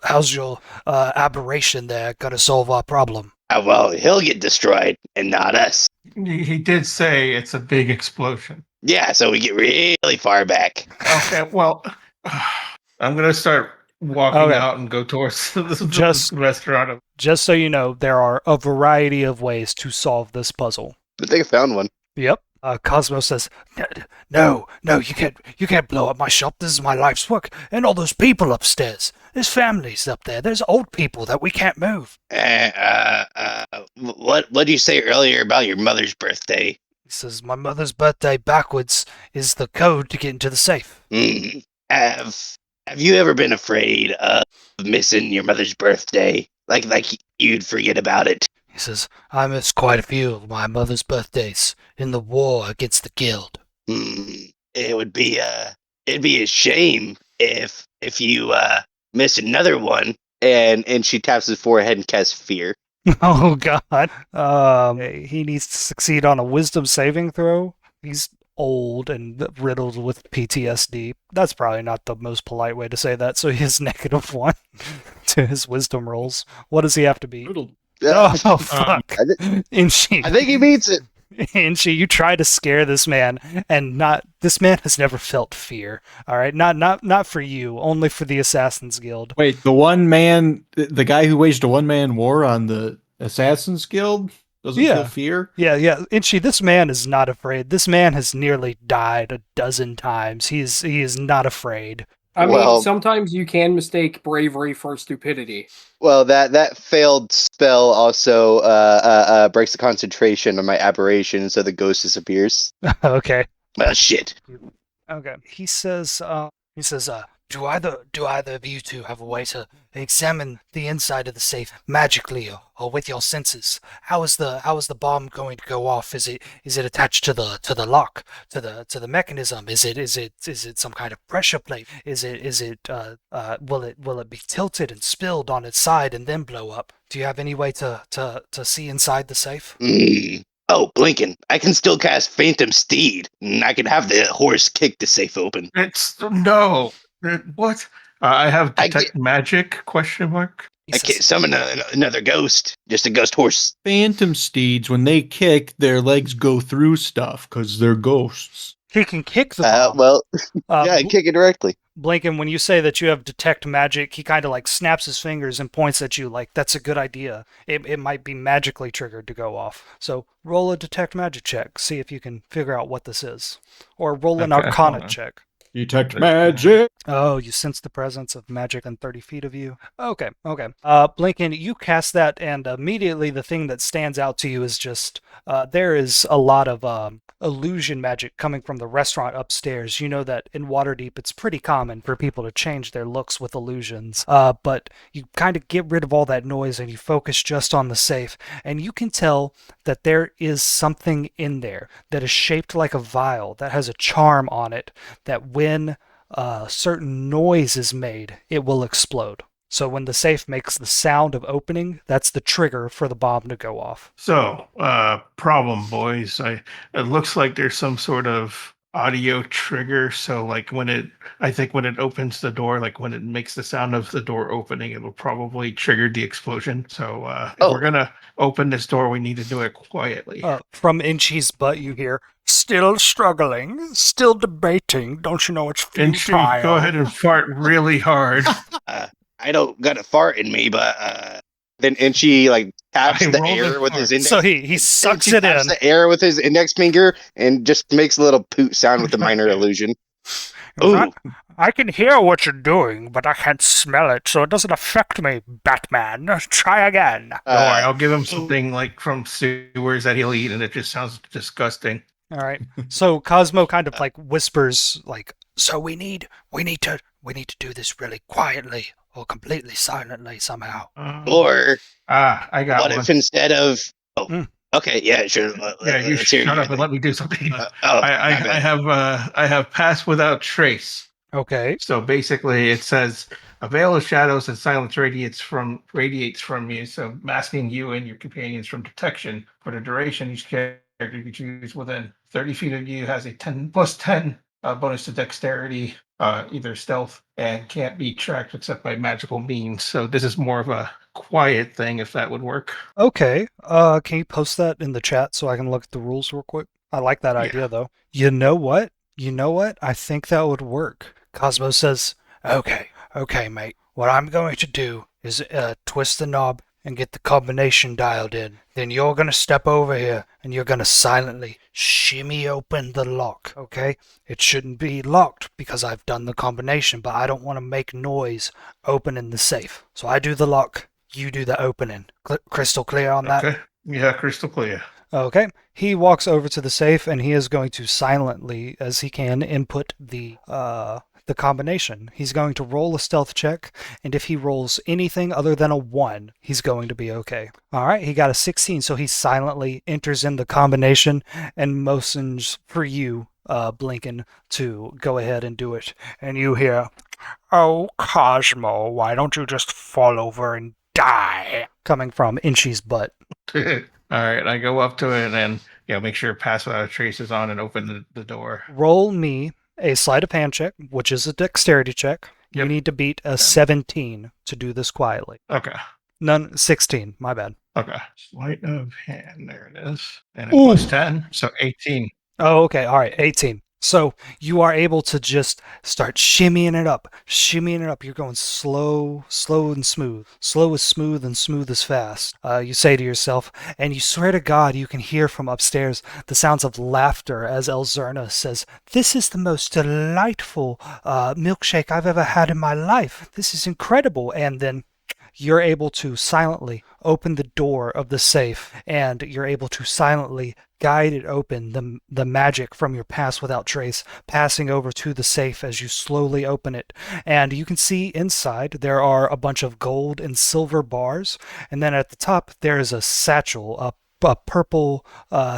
Speaker 1: aberration there gonna solve our problem?
Speaker 5: Well, he'll get destroyed and not us.
Speaker 4: He did say it's a big explosion.
Speaker 5: Yeah, so we get really far back.
Speaker 4: Okay, well, I'm gonna start walking
Speaker 1: Okay.
Speaker 4: out and go towards the
Speaker 1: Just-
Speaker 4: restaurant.
Speaker 1: Just so you know, there are a variety of ways to solve this puzzle.
Speaker 5: I think I found one.
Speaker 1: Yep. Cosmo says, "No, you can't blow up my shop. This is my life's work, and all those people upstairs. There's families up there. There's old people that we can't move."
Speaker 5: What did you say earlier about your mother's birthday?
Speaker 1: He says, "My mother's birthday backwards is the code to get into the safe."
Speaker 5: Have you ever been afraid of missing your mother's birthday? Like you'd forget about it.
Speaker 1: He says, "I missed quite a few of my mother's birthdays in the war against the guild."
Speaker 5: It'd be a shame if you miss another one. And she taps his forehead and casts fear.
Speaker 1: Oh God. He needs to succeed on a wisdom saving throw. He's old and riddled with PTSD. That's probably not the most polite way to say that. So he has -1 to his wisdom rolls. What does he have to be? Oh fuck! Inchi,
Speaker 5: I think he means it.
Speaker 1: Inchi, you try to scare this man, and this man has never felt fear. All right, not for you, only for the Assassin's Guild.
Speaker 2: Wait, the guy who waged a one-man war on the Assassin's Guild doesn't feel fear?
Speaker 1: Yeah. Inchi, this man is not afraid. This man has nearly died a dozen times. He is not afraid.
Speaker 3: I mean, sometimes you can mistake bravery for stupidity.
Speaker 5: Well, that failed spell also breaks the concentration of my aberration, so the ghost disappears.
Speaker 1: Okay.
Speaker 5: Well, shit.
Speaker 1: Okay. He says, do either of you two have a way to examine the inside of the safe magically or with your senses? How is the bomb going to go off? Is it attached to the lock, to the mechanism? Is it some kind of pressure plate? Will it be tilted and spilled on its side and then blow up? Do you have any way to see inside the safe?
Speaker 5: Oh, Blinken, I can still cast Phantom Steed, and I can have the horse kick the safe open.
Speaker 4: No. What? I have detect magic? ?
Speaker 5: I can't summon another ghost, just a ghost horse.
Speaker 2: Phantom steeds, when they kick, their legs go through stuff because they're ghosts.
Speaker 1: He can kick the bomb.
Speaker 5: Yeah, I kick it directly.
Speaker 1: Blinken, when you say that you have detect magic, he kind of like snaps his fingers and points at you like, that's a good idea. It might be magically triggered to go off. So roll a detect magic check, see if you can figure out what this is. Or roll an arcana check.
Speaker 2: Detect magic.
Speaker 1: Oh, you sense the presence of magic in 30 feet of you? Okay. Blinken, you cast that, and immediately the thing that stands out to you is just, there is a lot of illusion magic coming from the restaurant upstairs. You know that in Waterdeep it's pretty common for people to change their looks with illusions, but you kind of get rid of all that noise and you focus just on the safe, and you can tell that there is something in there that is shaped like a vial, that has a charm on it, that when a certain noise is made, it will explode. So when the safe makes the sound of opening, that's the trigger for the bomb to go off.
Speaker 4: So, problem, boys. It looks like there's some sort of audio trigger. So, like I think when it opens the door, like when it makes the sound of the door opening, it will probably trigger the explosion. So, if we're gonna open this door, we need to do it quietly.
Speaker 1: From Inchi's butt, you hear, "Still struggling, still debating. Don't you know it's futile?"
Speaker 4: Inchi, go ahead and fart really hard.
Speaker 5: I don't got a fart in me, but then Inchi like taps the air with his index.
Speaker 1: So he sucks it in.
Speaker 5: The air with his index finger and just makes a little poot sound with a minor illusion. Ooh.
Speaker 1: I can hear what you're doing, but I can't smell it, so it doesn't affect me, Batman. Try again.
Speaker 4: Don't worry, I'll give him something like from sewers that he'll eat, and it just sounds disgusting.
Speaker 1: All right. So Cosmo kind of like whispers, like, "So we need to do this really quietly or completely silently somehow."
Speaker 5: Or
Speaker 4: I got
Speaker 5: what
Speaker 4: one.
Speaker 5: if instead of okay, yeah, sure.
Speaker 4: Yeah, you shut up and let me do something. I have pass without trace.
Speaker 1: Okay.
Speaker 4: So basically, it says A veil of shadows and silence radiates from you, so masking you and your companions from detection. For the duration, each character you choose within 30 feet of you has a 10 plus 10 bonus to dexterity, either stealth, and can't be tracked except by magical means. So this is more of a quiet thing, if that would work.
Speaker 1: Okay. Can you post that in the chat so I can look at the rules real quick? I like that
Speaker 4: Yeah.
Speaker 1: idea though. You know what? I think that would work. Cosmo says, okay, mate. What I'm going to do is twist the knob and get the combination dialed in. Then you're gonna step over here and you're gonna silently shimmy open the lock, okay? It shouldn't be locked because I've done the combination, but I don't want to make noise opening the safe. So I do the lock, you do the opening. Crystal clear on that?
Speaker 4: Okay. Yeah, crystal clear.
Speaker 1: Okay. He walks over to the safe and he is going to silently, as he can, input the combination. He's going to roll a stealth check, and if he rolls anything other than a 1, he's going to be okay. All right, he got a 16, so he silently enters in the combination and motions for you, Blinken, to go ahead and do it. And you hear, "Oh, Cosmo, why don't you just fall over and die?" coming from Inchy's butt.
Speaker 4: All right, I go up to it and make sure pass without a trace is on and open the door.
Speaker 1: Roll me a sleight of hand check, which is a dexterity check. You
Speaker 4: Yep.
Speaker 1: need to beat a 17 to do this quietly.
Speaker 4: Okay.
Speaker 1: 16, my bad.
Speaker 4: Okay. Sleight of hand. There it is. And
Speaker 1: Ooh.
Speaker 4: plus 10, so 18.
Speaker 1: Oh, okay. All right. 18. So you are able to just start shimmying it up. You're going slow and smooth. Slow is smooth and smooth is fast. You say to yourself, and you swear to God you can hear from upstairs the sounds of laughter as Elzerna says, "This is the most delightful milkshake I've ever had in my life. This is incredible." And then you're able to silently open the door of the safe, and you're able to silently guide it open, the magic from your pass without trace passing over to the safe as you slowly open it. And you can see inside there are a bunch of gold and silver bars, and then at the top there is a satchel, a purple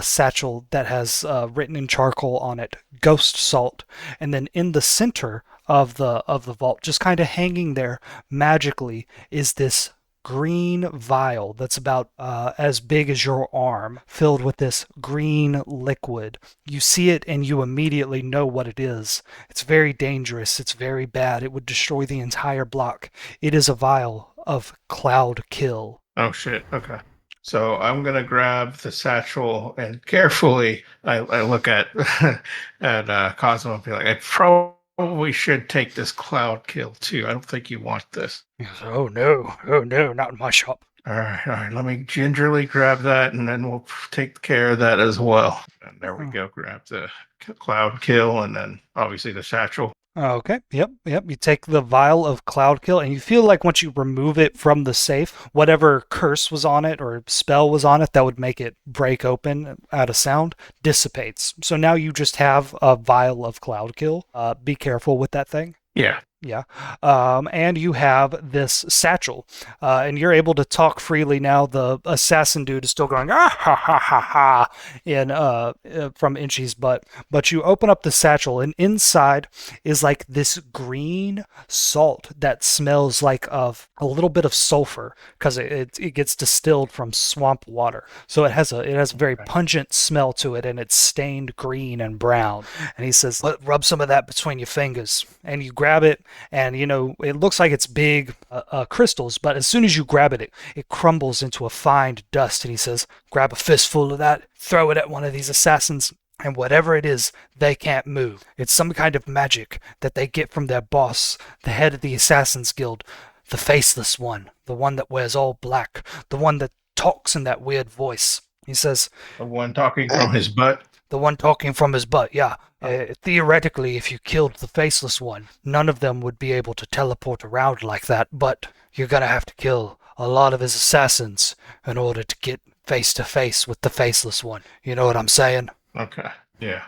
Speaker 1: satchel that has written in charcoal on it, "Ghost Salt." And then in the center of the vault, just kind of hanging there magically, is this green vial that's about as big as your arm, filled with this green liquid. You see it and you immediately know what it is. It's very dangerous. It's very bad. It would destroy the entire block. It is a vial of Cloud Kill.
Speaker 4: Oh, shit. Okay. So I'm going to grab the satchel and carefully I look at Cosmo and be like, I probably should take this Cloud Kill too. I don't think you want this.
Speaker 1: Oh no, not in my shop.
Speaker 4: All right. Let me gingerly grab that, and then we'll take care of that as well. And there we go. Grab the Cloud Kill, and then obviously the satchel.
Speaker 1: Okay, yep. You take the vial of Cloud Kill, and you feel like once you remove it from the safe, whatever curse was on it or spell was on it that would make it break open at a sound dissipates. So now you just have a vial of Cloud Kill. Be careful with that thing.
Speaker 4: Yeah.
Speaker 1: Yeah. And you have this satchel, and you're able to talk freely now. The assassin dude is still going, "Ah, ha, ha, ha, ha," from Inchy's butt. But you open up the satchel, and inside is like this green salt that smells like of a little bit of sulfur because it gets distilled from swamp water. So it has a very pungent smell to it, and it's stained green and brown. And he says, "Rub some of that between your fingers," and you grab it. And it looks like it's big crystals, but as soon as you grab it, it crumbles into a fine dust. And he says, "Grab a fistful of that, throw it at one of these assassins, and whatever it is, they can't move. It's some kind of magic that they get from their boss, the head of the Assassin's Guild, the faceless one, the one that wears all black, the one that talks in that weird voice." He says,
Speaker 4: The one talking from his butt.
Speaker 1: "The one talking from his butt, yeah. Theoretically, if you killed the faceless one, none of them would be able to teleport around like that, but you're gonna have to kill a lot of his assassins in order to get face to face with the faceless one. You know what I'm saying?"
Speaker 4: Okay. Yeah.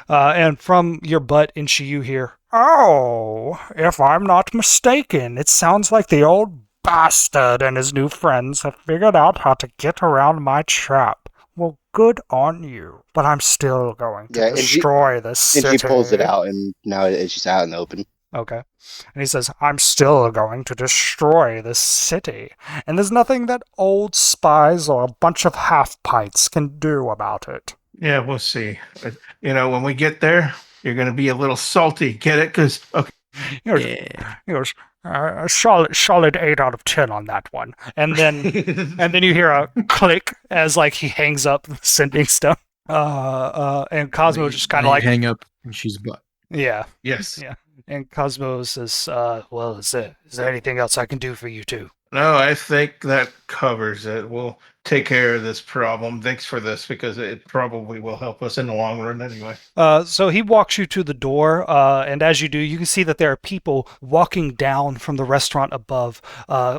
Speaker 1: And from your butt, Inchy, you hear, "Oh, if I'm not mistaken, it sounds like the old bastard and his new friends have figured out how to get around my trap. Well, good on you. But I'm still going to destroy this city."
Speaker 5: And he pulls it out, and now it's just out in the open.
Speaker 1: Okay. And he says, I'm still going to destroy this city. And there's nothing that old spies or a bunch of half-pints can do about it.
Speaker 4: Yeah, we'll see. But, when we get there, you're going to be a little salty. Get it? Because, okay.
Speaker 1: He goes,
Speaker 2: Yeah.
Speaker 1: he goes solid 8 out of 10 on that one. And then you hear a click as like he hangs up the sending stuff. And Cosmo just kind of like,
Speaker 2: hang up and she's butt.
Speaker 1: yeah.
Speaker 4: Yes.
Speaker 1: Yeah. And Cosmo says, well, is there anything else I can do for you two?
Speaker 4: No, I think that covers it. We'll take care of this problem. Thanks for this, because it probably will help us in the long run anyway.
Speaker 1: So he walks you to the door, and as you do, you can see that there are people walking down from the restaurant above,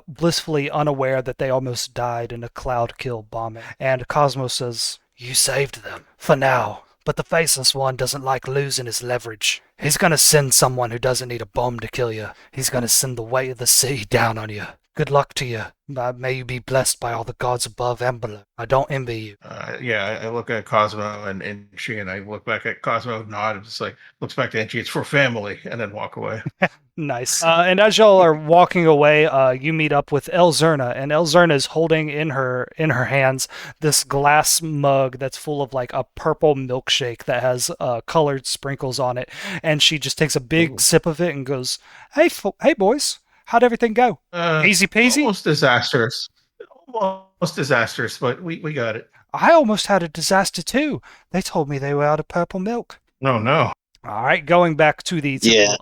Speaker 1: blissfully unaware that they almost died in a cloud kill bombing. And Cosmo says, you saved them, for now. But the faceless one doesn't like losing his leverage. He's gonna send someone who doesn't need a bomb to kill you. He's gonna send the weight of the sea down on you. Good luck to you. May you be blessed by all the gods above and below. I don't envy you.
Speaker 4: I look at Cosmo and Inchi, and I look back at Cosmo, nod, and just like looks back to Inchi. It's for family, and then walk away.
Speaker 1: Nice. And as y'all are walking away, you meet up with Elzerna, and Elzerna is holding in her hands this glass mug that's full of like a purple milkshake that has colored sprinkles on it, and she just takes a big sip of it and goes, "Hey boys, how'd everything go? Easy peasy."
Speaker 4: Almost disastrous. Almost disastrous, but we got it.
Speaker 1: I almost had a disaster too. They told me they were out of purple milk.
Speaker 4: No.
Speaker 1: All right, going back to the
Speaker 5: Yeah.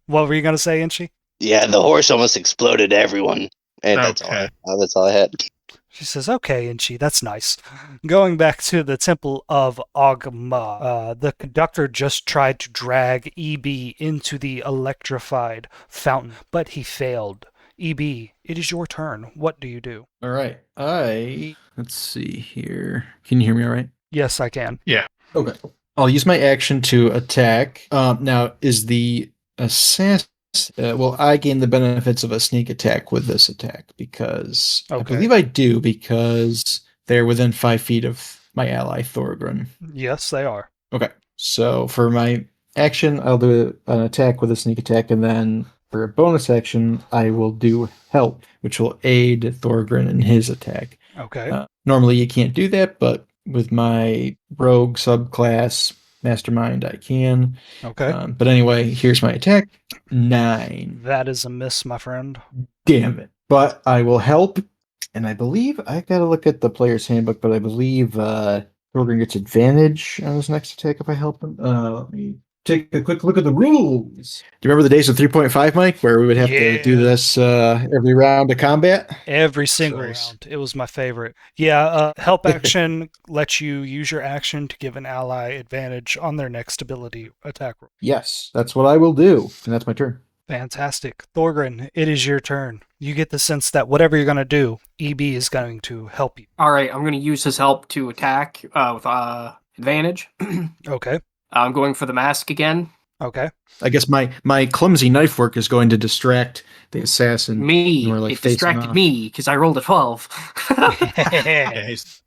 Speaker 1: What were you gonna say, Inchi?
Speaker 5: Yeah, the horse almost exploded everyone. And that's
Speaker 4: Okay.
Speaker 5: all I had.
Speaker 1: She says, okay, Inchi, that's nice. Going back to the Temple of Ogma, the conductor just tried to drag EB into the electrified fountain, but he failed. EB, it is your turn. What do you do?
Speaker 2: All right. Let's see here. Can you hear me all right?
Speaker 1: Yes, I can.
Speaker 2: Okay. I'll use my action to attack. Now, is the assassin... well, I gain the benefits of a sneak attack with this attack because I
Speaker 1: Okay.
Speaker 2: believe I do because they're within 5 feet of my ally Thorgrim.
Speaker 1: Yes, they are.
Speaker 2: Okay. So for my action, I'll do an attack with a sneak attack, and then for a bonus action, I will do help, which will aid Thorgrim in his attack.
Speaker 1: Okay.
Speaker 2: Normally, you can't do that, but with my rogue subclass mastermind, I can.
Speaker 1: Okay.
Speaker 2: But anyway, here's my attack. 9.
Speaker 1: That is a miss, my friend.
Speaker 2: Damn it. But I will help. And I believe, I gotta look at the player's handbook, but I believe Thorgrim gets advantage on his next attack if I help him. Let me take a quick look at the rules. Do you remember the days of 3.5, Mike, where we would have to do this every round of combat?
Speaker 1: Every single
Speaker 4: Nice.
Speaker 1: round. It was my favorite. Yeah, help action lets you use your action to give an ally advantage on their next ability attack roll.
Speaker 2: Yes, that's what I will do. And that's my turn.
Speaker 1: Fantastic. Thorgrim, it is your turn. You get the sense that whatever you're going to do, EB is going to help you.
Speaker 3: All right, I'm going to use his help to attack with advantage.
Speaker 1: Okay.
Speaker 3: I'm going for the mask again.
Speaker 1: Okay.
Speaker 2: I guess my clumsy knife work is going to distract the assassin.
Speaker 3: Me.
Speaker 2: Or, like,
Speaker 3: It
Speaker 2: facing
Speaker 3: distracted
Speaker 2: off.
Speaker 3: me because I rolled a 12.
Speaker 4: Yeah, he's-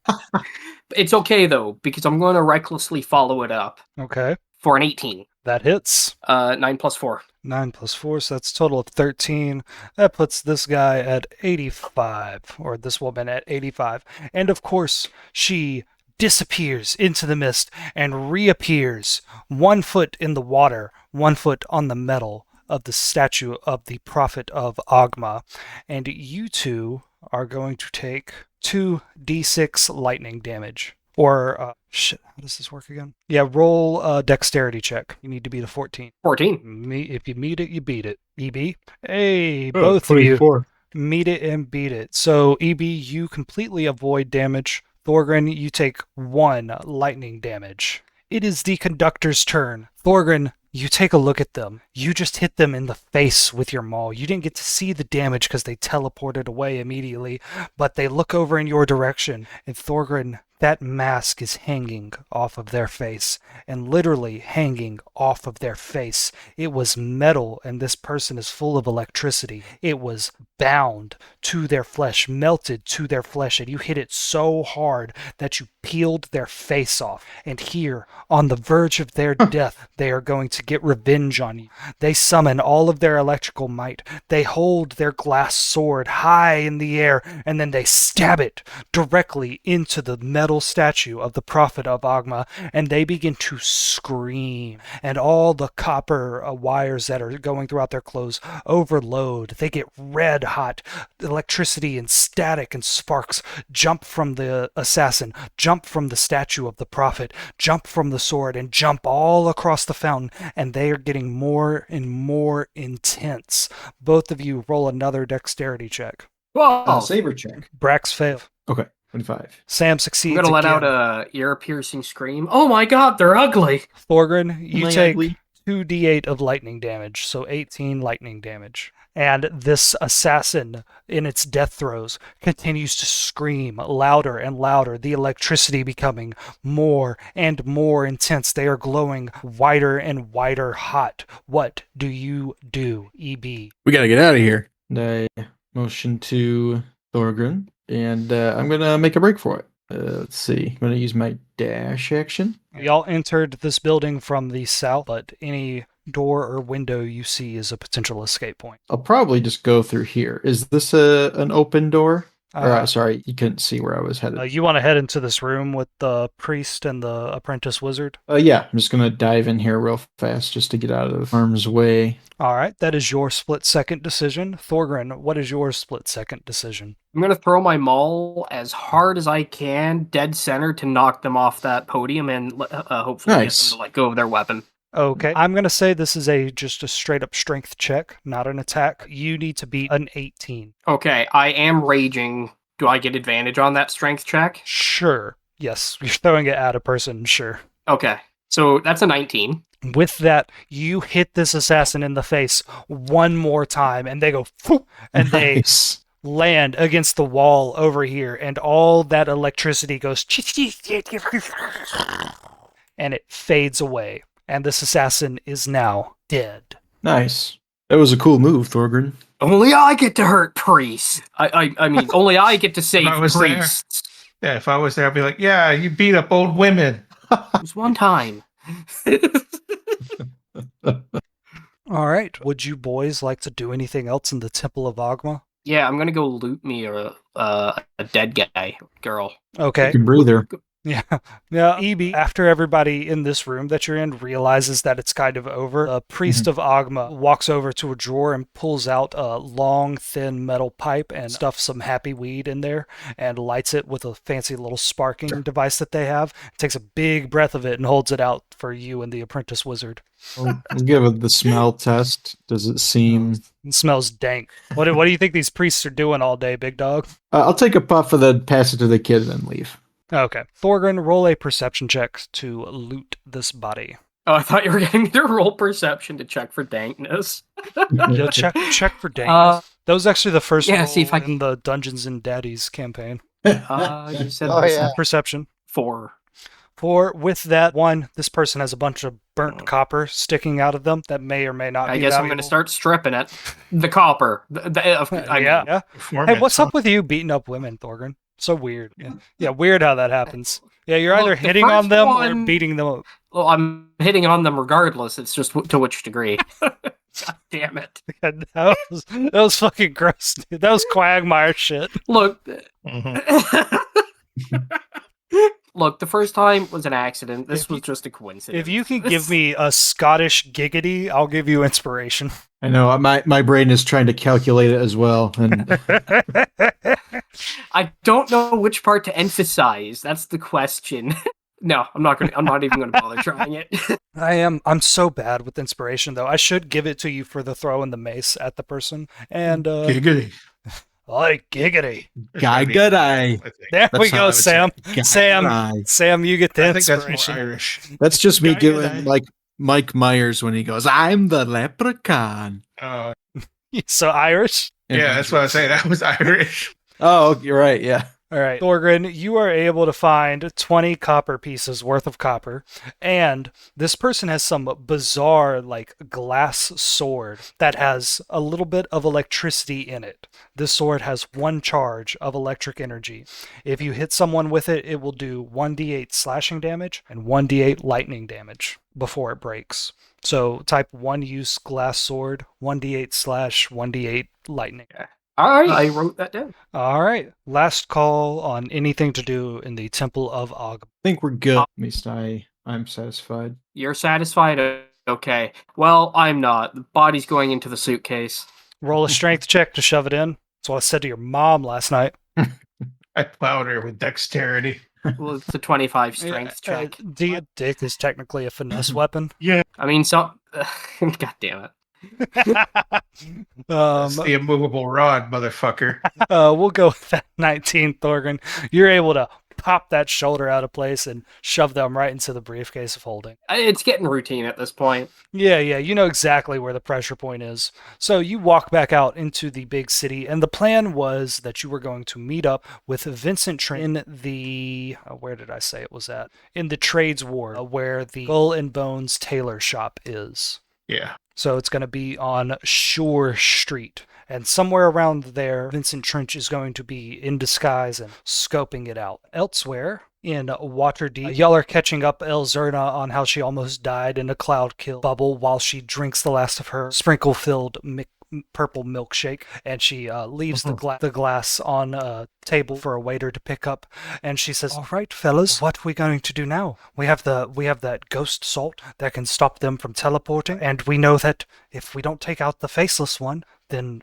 Speaker 3: It's okay, though, because I'm going to recklessly follow it up
Speaker 1: Okay.
Speaker 3: for an 18.
Speaker 1: That hits.
Speaker 3: 9 plus 4.
Speaker 1: 9 plus 4, so that's a total of 13. That puts this guy at 85, or this woman at 85. And of course, she disappears into the mist and reappears 1 foot in the water, 1 foot on the metal of the statue of the Prophet of Ogma. And you two are going to take 2d6 lightning damage. Or, shit, how does this work again? Yeah, roll a dexterity check. You need to beat a 14.
Speaker 3: 14.
Speaker 1: If you meet it, you beat it. EB? Hey, both of you.
Speaker 2: 24.
Speaker 1: Meet it and beat it. So, EB, you completely avoid damage. Thorgrim, you take 1 lightning damage. It is the conductor's turn. Thorgrim, you take a look at them. You just hit them in the face with your maul. You didn't get to see the damage because they teleported away immediately, but they look over in your direction, and Thorgrim, that mask is hanging off of their face, and literally hanging off of their face. It was metal, and this person is full of electricity. It was bound to their flesh, melted to their flesh, and you hit it so hard that you peeled their face off. And here, on the verge of their death, they are going to get revenge on you. They summon all of their electrical might. They hold their glass sword high in the air, and then they stab it directly into the metal statue of the Prophet of Agma, and they begin to scream. And all the copper wires that are going throughout their clothes overload. They get red hot. Electricity and static and sparks jump from the assassin, jump from the statue of the Prophet, jump from the sword, and jump all across the fountain, and they are getting more and more intense. Both of you roll another dexterity check.
Speaker 3: Whoa!
Speaker 2: Saber check.
Speaker 1: Brax fail.
Speaker 2: Okay, 25.
Speaker 1: Sam
Speaker 3: I'm
Speaker 1: succeeds
Speaker 3: gonna let
Speaker 1: again.
Speaker 3: out a ear-piercing scream. Oh my god, they're ugly!
Speaker 1: Thorgren, you
Speaker 2: Am I
Speaker 1: take
Speaker 2: ugly?
Speaker 1: 2d8 of lightning damage, so 18 lightning damage. And this assassin, in its death throes, continues to scream louder and louder, the electricity becoming more and more intense. They are glowing whiter and whiter hot. What do you do, EB?
Speaker 6: We gotta get out of here.
Speaker 2: And I motion to Thorgren, and I'm going to make a break for it. Let's see. I'm going to use my dash action.
Speaker 1: Y'all entered this building from the south, but any door or window you see is a potential escape point.
Speaker 2: I'll probably just go through here. Is this an open door? Sorry, you couldn't see where I was headed.
Speaker 1: You want to head into this room with the priest and the apprentice wizard?
Speaker 2: Yeah, I'm just going to dive in here real fast just to get out of harm's way.
Speaker 1: All right, that is your split-second decision. Thorgren, what is your split-second decision?
Speaker 3: I'm gonna throw my maul as hard as I can, dead center, to knock them off that podium and hopefully
Speaker 2: Nice.
Speaker 3: get them to let go of their weapon.
Speaker 1: Okay, I'm going to say this is just a straight-up strength check, not an attack. You need to beat an 18.
Speaker 3: Okay, I am raging. Do I get advantage on that strength check?
Speaker 1: Sure. Yes, you're throwing it at a person, sure.
Speaker 3: Okay, so that's a 19.
Speaker 1: With that, you hit this assassin in the face one more time, and they go, "Phew," and they
Speaker 2: Nice.
Speaker 1: land against the wall over here, and all that electricity goes, and it fades away. And this assassin is now dead.
Speaker 2: Nice. That was a cool move, Thorgren.
Speaker 3: Only I get to hurt priests. I mean, only I get to save
Speaker 4: I was there.
Speaker 3: priests.
Speaker 4: Yeah, if I was there, I'd be like, yeah, you beat up old women.
Speaker 3: It was one time.
Speaker 1: All right. Would you boys like to do anything else in the Temple of Agma?
Speaker 3: Yeah, I'm gonna go loot me a dead guy, girl.
Speaker 1: Okay.
Speaker 2: Good breather.
Speaker 1: Yeah. Yeah. EB, after everybody in this room that you're in realizes that it's kind of over, a priest of Agma walks over to a drawer and pulls out a long, thin metal pipe and stuffs some happy weed in there and lights it with a fancy little sparking device that they have. Takes a big breath of it and holds it out for you and the apprentice wizard.
Speaker 2: We'll give it the smell test. Does it seem...
Speaker 1: It smells dank. What do you think these priests are doing all day, big dog?
Speaker 2: I'll take a puff and then pass it to the kid and then leave.
Speaker 1: Okay. Thorgren, roll a perception check to loot this body.
Speaker 3: Oh, I thought you were getting me to roll perception to check for dankness.
Speaker 1: Yeah, check for dankness. That was actually the first
Speaker 3: yeah,
Speaker 1: roll
Speaker 3: see if I
Speaker 1: in the Dungeons and Daddies campaign.
Speaker 3: You said
Speaker 5: Oh, yeah.
Speaker 1: Perception.
Speaker 3: 4.
Speaker 1: With that one, this person has a bunch of burnt copper sticking out of them that may or may not
Speaker 3: I
Speaker 1: be
Speaker 3: guess I'm
Speaker 1: valuable.
Speaker 3: going to start stripping it. The copper.
Speaker 1: Yeah. Hey, what's up with you beating up women, Thorgren? So weird. Yeah, weird how that happens. Yeah, you're
Speaker 3: Well,
Speaker 1: either
Speaker 3: the
Speaker 1: hitting on
Speaker 3: first
Speaker 1: them or
Speaker 3: one-
Speaker 1: beating them up.
Speaker 3: Well, I'm hitting on them regardless. It's just to which degree. God damn it.
Speaker 1: that was fucking gross, dude. That was Quagmire shit.
Speaker 3: Look.
Speaker 4: Mm-hmm.
Speaker 3: Look, the first time was an accident. This was just a coincidence.
Speaker 1: If you can give me a Scottish giggity, I'll give you inspiration.
Speaker 2: I know, my brain is trying to calculate it as well. And
Speaker 3: I don't know which part to emphasize. That's the question. No, I'm not even gonna bother trying it.
Speaker 1: I'm so bad with inspiration though. I should give it to you for the throw in the mace at the person. And
Speaker 4: Giggity.
Speaker 1: like giggity.
Speaker 2: guy good eye.
Speaker 1: There we
Speaker 4: That's how I
Speaker 1: go,
Speaker 4: would say
Speaker 1: Sam.
Speaker 2: Guy
Speaker 1: Sam,
Speaker 2: good eye.
Speaker 1: Sam, you get the
Speaker 4: I think that's
Speaker 1: inspiration.
Speaker 4: more Irish.
Speaker 2: That's just me
Speaker 6: Guy good eye.
Speaker 2: doing like Mike Myers when he goes, "I'm the leprechaun."
Speaker 1: So Irish?
Speaker 4: Yeah, that's what I was saying. That was Irish.
Speaker 2: Oh, you're right. Yeah.
Speaker 1: All right, Thorgrin, you are able to find 20 copper pieces worth of copper, and this person has some bizarre, like, glass sword that has a little bit of electricity in it. This sword has one charge of electric energy. If you hit someone with it, it will do 1d8 slashing damage and 1d8 lightning damage before it breaks. So type 1 use glass sword, 1d8 slash, 1d8 lightning.
Speaker 3: All right, I wrote that down.
Speaker 1: All right. Last call on anything to do in the Temple of Og.
Speaker 2: I think we're good. At least I'm satisfied.
Speaker 3: You're satisfied? Okay. Well, I'm not. The body's going into the suitcase.
Speaker 1: Roll a strength check to shove it in. That's what I said to your mom last night.
Speaker 4: I plowed her with dexterity.
Speaker 3: Well, it's a 25 strength check.
Speaker 1: Dick is technically a finesse weapon.
Speaker 4: Yeah.
Speaker 3: I mean, God damn it.
Speaker 4: That's the immovable rod, motherfucker.
Speaker 1: We'll go with that 19, Thorgrin. You're able to pop that shoulder out of place and shove them right into the briefcase of holding.
Speaker 3: It's getting routine at this point.
Speaker 1: Yeah, you know exactly where the pressure point is. So you walk back out into the big city, and the plan was that you were going to meet up with Vincent Trent in the... where did I say it was at? In the Trades Ward, where the Skull and Bones tailor shop is.
Speaker 4: Yeah.
Speaker 1: So it's going to be on Shore Street. And somewhere around there, Vincent Trench is going to be in disguise and scoping it out. Elsewhere, in Waterdeep, y'all are catching up Elzerna on how she almost died in a cloud kill bubble while she drinks the last of her sprinkle-filled purple milkshake, and she leaves the glass on a table for a waiter to pick up, and she says, "All right, fellas, what are we going to do now? We have that ghost salt that can stop them from teleporting, and we know that if we don't take out the faceless one, then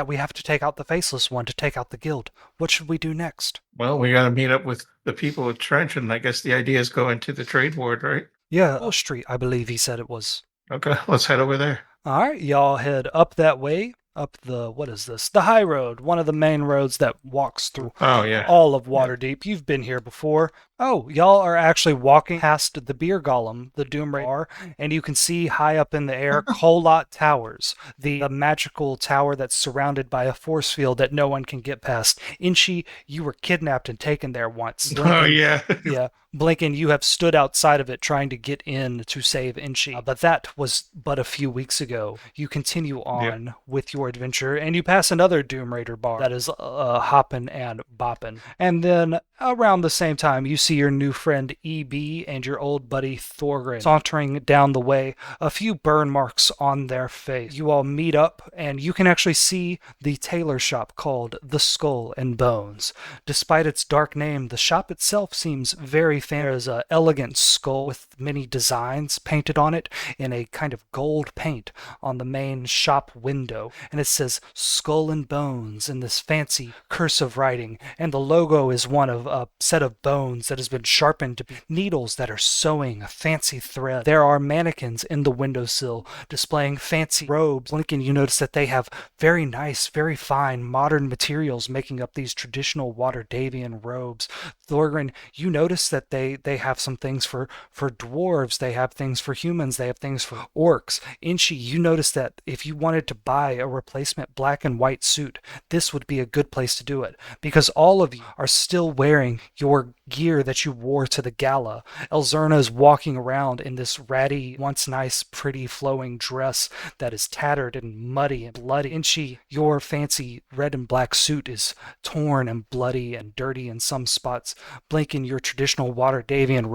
Speaker 1: we have to take out the faceless one to take out the guild. What should we do next?"
Speaker 4: Well, we got to meet up with the people at Trench, and I guess the idea is go into the trade ward, right?
Speaker 1: Yeah, Wall Street, I believe he said it was.
Speaker 4: Okay, let's head over there.
Speaker 1: All right, y'all head up that way, up the, what is this? The high road, one of the main roads that walks through all of Waterdeep. You've been here before. Oh, y'all are actually walking past the beer golem, the Doom Raider bar, and you can see high up in the air Kolot Towers, the magical tower that's surrounded by a force field that no one can get past. Inchi, you were kidnapped and taken there once.
Speaker 4: Oh, yeah.
Speaker 1: Yeah. Blinken, you have stood outside of it trying to get in to save Inchi, but that was but a few weeks ago. You continue on with your adventure, and you pass another Doom Raider bar that is hoppin' and boppin'. And then around the same time, you see your new friend EB and your old buddy Thorgrin sauntering down the way, a few burn marks on their face. You all meet up, and you can actually see the tailor shop called the Skull and Bones. Despite its dark name, the shop itself seems very fancy. There's an elegant skull with many designs painted on it in a kind of gold paint on the main shop window, and it says Skull and Bones in this fancy cursive writing, and the logo is one of a set of bones that has been sharpened to be needles that are sewing a fancy thread. There are mannequins in the windowsill displaying fancy robes. Lincoln, you notice that they have very nice, very fine modern materials making up these traditional Waterdavian robes. Thorgrin, you notice that they have some things for dwarves, they have things for humans, they have things for orcs. Inchi, you notice that if you wanted to buy a replacement black and white suit, this would be a good place to do it, because all of you are still wearing your gear that you wore to the gala. Elzerna is walking around in this ratty, once nice, pretty, flowing dress that is tattered and muddy and bloody. Inchi, your fancy red and black suit is torn and bloody and dirty in some spots. Blinken, your traditional Waterdavian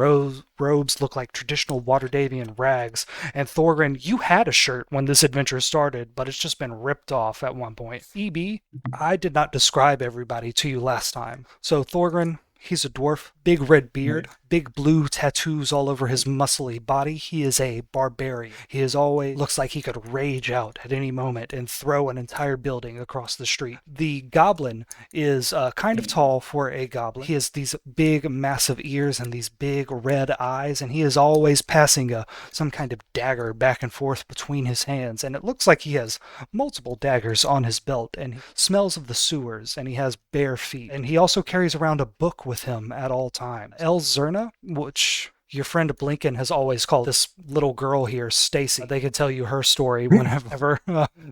Speaker 1: robes look like traditional Waterdavian rags. And Thorgrin, you had a shirt when this adventure started, but it's just been ripped off at one point. EB, I did not describe everybody to you last time. So Thorgrin, he's a dwarf, big red beard, big blue tattoos all over his muscly body. He is a barbarian. He is always looks like he could rage out at any moment and throw an entire building across the street. The goblin is kind of tall for a goblin. He has these big, massive ears and these big red eyes, and he is always passing some kind of dagger back and forth between his hands, and it looks like he has multiple daggers on his belt, and he smells of the sewers, and he has bare feet, and he also carries around a book with him at all times. Elzerna, which your friend Blinken has always called this little girl here Stacy. They can tell you her story whenever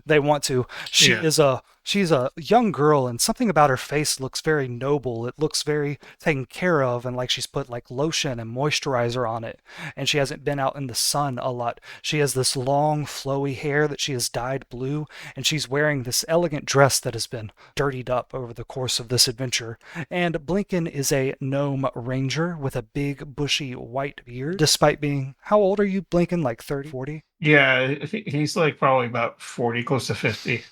Speaker 1: they want to. She She's a young girl, and something about her face looks very noble. It looks very taken care of, and like she's put like lotion and moisturizer on it. And she hasn't been out in the sun a lot. She has this long, flowy hair that she has dyed blue, and she's wearing this elegant dress that has been dirtied up over the course of this adventure. And Blinken is a gnome ranger with a big, bushy white beard. Despite being, how old are you, Blinken? Like 30, 40?
Speaker 4: Yeah, he's like probably about 40, close to 50.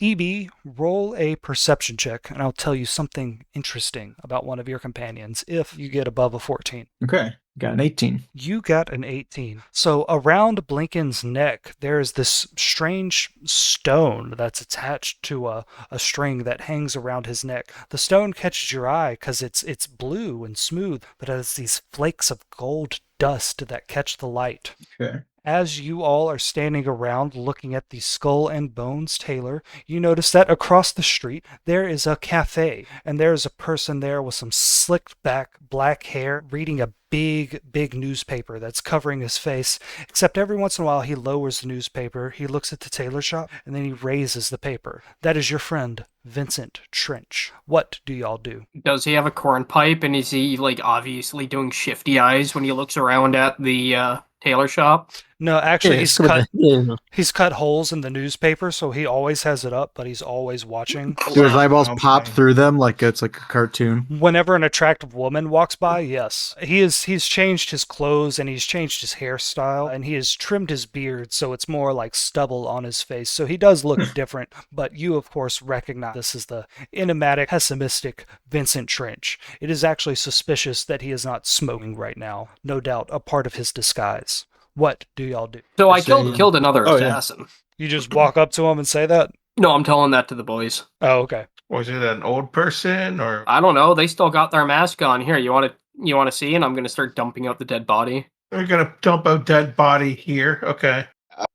Speaker 1: EB, roll a perception check, and I'll tell you something interesting about one of your companions if you get above a 14.
Speaker 2: Okay, got an 18.
Speaker 1: You got an 18. So around Blinken's neck, there's this strange stone that's attached to a string that hangs around his neck. The stone catches your eye because it's blue and smooth, but it has these flakes of gold dust that catch the light.
Speaker 2: Okay.
Speaker 1: As you all are standing around looking at the Skull and Bones tailor, you notice that across the street there is a cafe, and there is a person there with some slicked back black hair reading a big newspaper that's covering his face, except every once in a while he lowers the newspaper, he looks at the tailor shop, and then he raises the paper. That is your friend, Vincent Trench. What do y'all do?
Speaker 3: Does he have a cornpipe, and is he like obviously doing shifty eyes when he looks around at the tailor shop?
Speaker 1: No, actually,
Speaker 2: Yeah, sort of
Speaker 1: he's cut holes in the newspaper, so he always has it up, but he's always watching.
Speaker 2: Do his eyeballs
Speaker 4: Okay.
Speaker 2: pop through them like it's like a cartoon?
Speaker 1: Whenever an attractive woman walks by, yes. He's changed his clothes and he's changed his hairstyle and he has trimmed his beard so it's more like stubble on his face. So he does look different, but you of course recognize this as the enigmatic, pessimistic Vincent Trench. It is actually suspicious that he is not smoking right now. No doubt a part of his disguise. What do y'all do?
Speaker 3: So I
Speaker 2: Say-
Speaker 3: killed another
Speaker 2: Oh, yeah.
Speaker 3: assassin.
Speaker 1: You just walk up to him and say that?
Speaker 3: No, I'm telling that to the boys.
Speaker 1: Oh, okay.
Speaker 4: Was it an old person or?
Speaker 3: I don't know. They still got their mask on. Here, you want to see? And I'm gonna start dumping out the dead body.
Speaker 4: We're gonna dump a dead body here. Okay.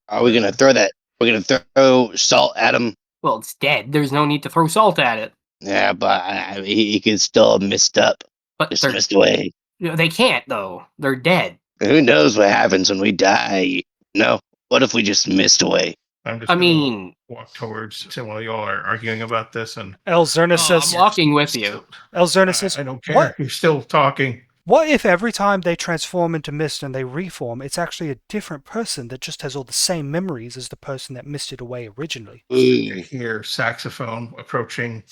Speaker 5: Are we gonna throw that? We're gonna throw salt at him.
Speaker 3: Well, it's dead. There's no need to throw salt at it.
Speaker 5: Yeah, but he could still have missed up,
Speaker 3: But
Speaker 5: just missed away.
Speaker 3: they can't though. They're dead.
Speaker 5: Who knows what happens when we die? No. What if we just missed away?
Speaker 4: I'm just
Speaker 3: I
Speaker 4: gonna
Speaker 3: mean,
Speaker 4: walk towards to while y'all are arguing about this, and
Speaker 1: Elzerna says,
Speaker 3: I'm walking with you.
Speaker 1: Elzerna says,
Speaker 4: I don't care.
Speaker 1: What?
Speaker 4: You're still talking.
Speaker 1: What if every time they transform into mist and they reform, it's actually a different person that just has all the same memories as the person that misted away originally?
Speaker 4: You
Speaker 5: Ooh.
Speaker 4: hear saxophone approaching.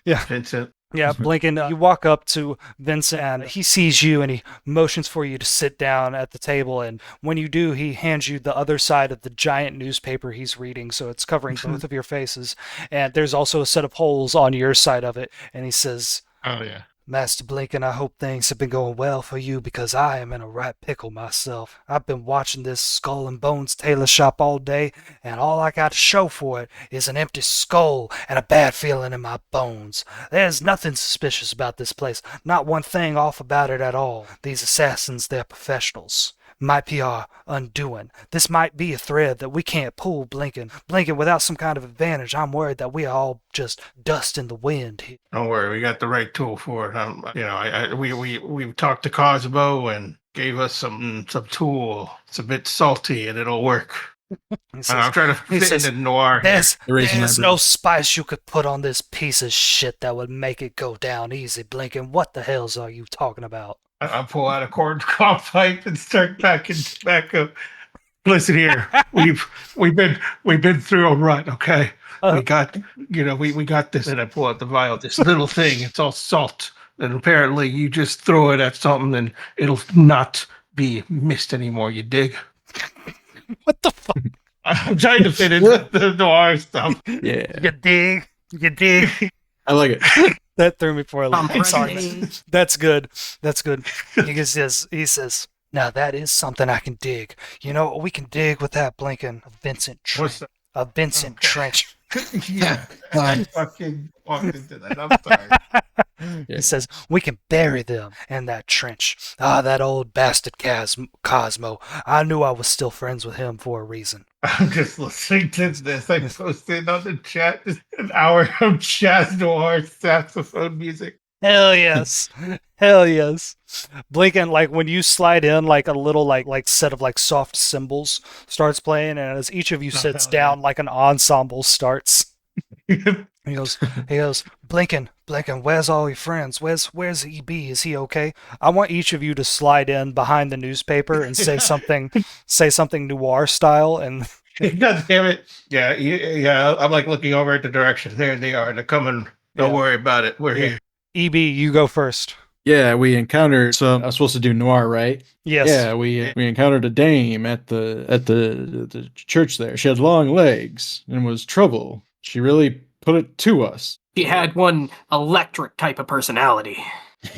Speaker 1: Yeah.
Speaker 4: Vincent.
Speaker 1: Yeah, Blinken, you walk up to Vincent and he sees you and he motions for you to sit down at the table. And when you do, he hands you the other side of the giant newspaper he's reading. So it's covering both of your faces. And there's also a set of holes on your side of it. And he says,
Speaker 4: Oh yeah.
Speaker 1: Master Blinken, I hope things have been going well for you because I am in a right pickle myself. I've been watching this Skull and Bones tailor shop all day, and all I got to show for it is an empty skull and a bad feeling in my bones. There's nothing suspicious about this place, not one thing off about it at all. These assassins, they're professionals. Might be our undoing. This might be a thread that we can't pull, Blinken. Blinken, without some kind of advantage, I'm worried that we are all just dust in the wind here.
Speaker 4: Don't worry, we got the right tool for it. We talked to Cosmo and gave us some tool. It's a bit salty and it'll work.
Speaker 1: He says,
Speaker 4: I'm trying to
Speaker 1: he
Speaker 4: fit
Speaker 1: says,
Speaker 4: in the noir. Here.
Speaker 1: There's no spice you could put on this piece of shit that would make it go down easy, Blinken. What the hells are you talking about?
Speaker 4: I pull out a corn cob pipe and start backing back up. Listen here, we've been through a rut. Okay, we got we got this. And I pull out the vial. This little thing. It's all salt. And apparently, you just throw it at something, and it'll not be mist anymore. You dig?
Speaker 1: What the fuck?
Speaker 4: I'm trying to fit in the noir stuff.
Speaker 2: Yeah,
Speaker 1: You dig? You dig?
Speaker 2: I like it.
Speaker 1: That threw me for a loop. I'm sorry.
Speaker 3: Comprehending.
Speaker 1: That's good. That's good. He says, now that is something I can dig. You know what we can dig with that, Blinken? A Vincent
Speaker 4: What's
Speaker 1: Trench.
Speaker 4: that?
Speaker 1: A Vincent
Speaker 4: Okay.
Speaker 1: Trench.
Speaker 4: Yeah, I fucking walked into that. I'm sorry.
Speaker 1: He says, we can bury them in that trench. Ah, that old bastard Cosmo. I knew I was still friends with him for a reason.
Speaker 4: I'm just listening to this. I posted on the chat just an hour of jazz noir saxophone music.
Speaker 1: Hell yes. Hell yes. Blinken, like when you slide in, like a little like set of like soft cymbals starts playing, and as each of you sits
Speaker 4: hell yeah.
Speaker 1: down, like an ensemble starts. He goes, Blinken, where's all your friends? Where's EB? Is he okay? I want each of you to slide in behind the newspaper and say something noir style, and
Speaker 4: God damn it. Yeah, yeah. I'm like looking over at the direction. There they are. They're coming. Don't
Speaker 1: Yeah.
Speaker 4: worry about it. We're here.
Speaker 1: EB, you go first.
Speaker 2: Yeah, we encountered some. I was supposed to do noir, right?
Speaker 1: Yes.
Speaker 2: Yeah, we encountered a dame at the church there. She had long legs and was trouble. She really put it to us.
Speaker 3: She had one electric type of personality.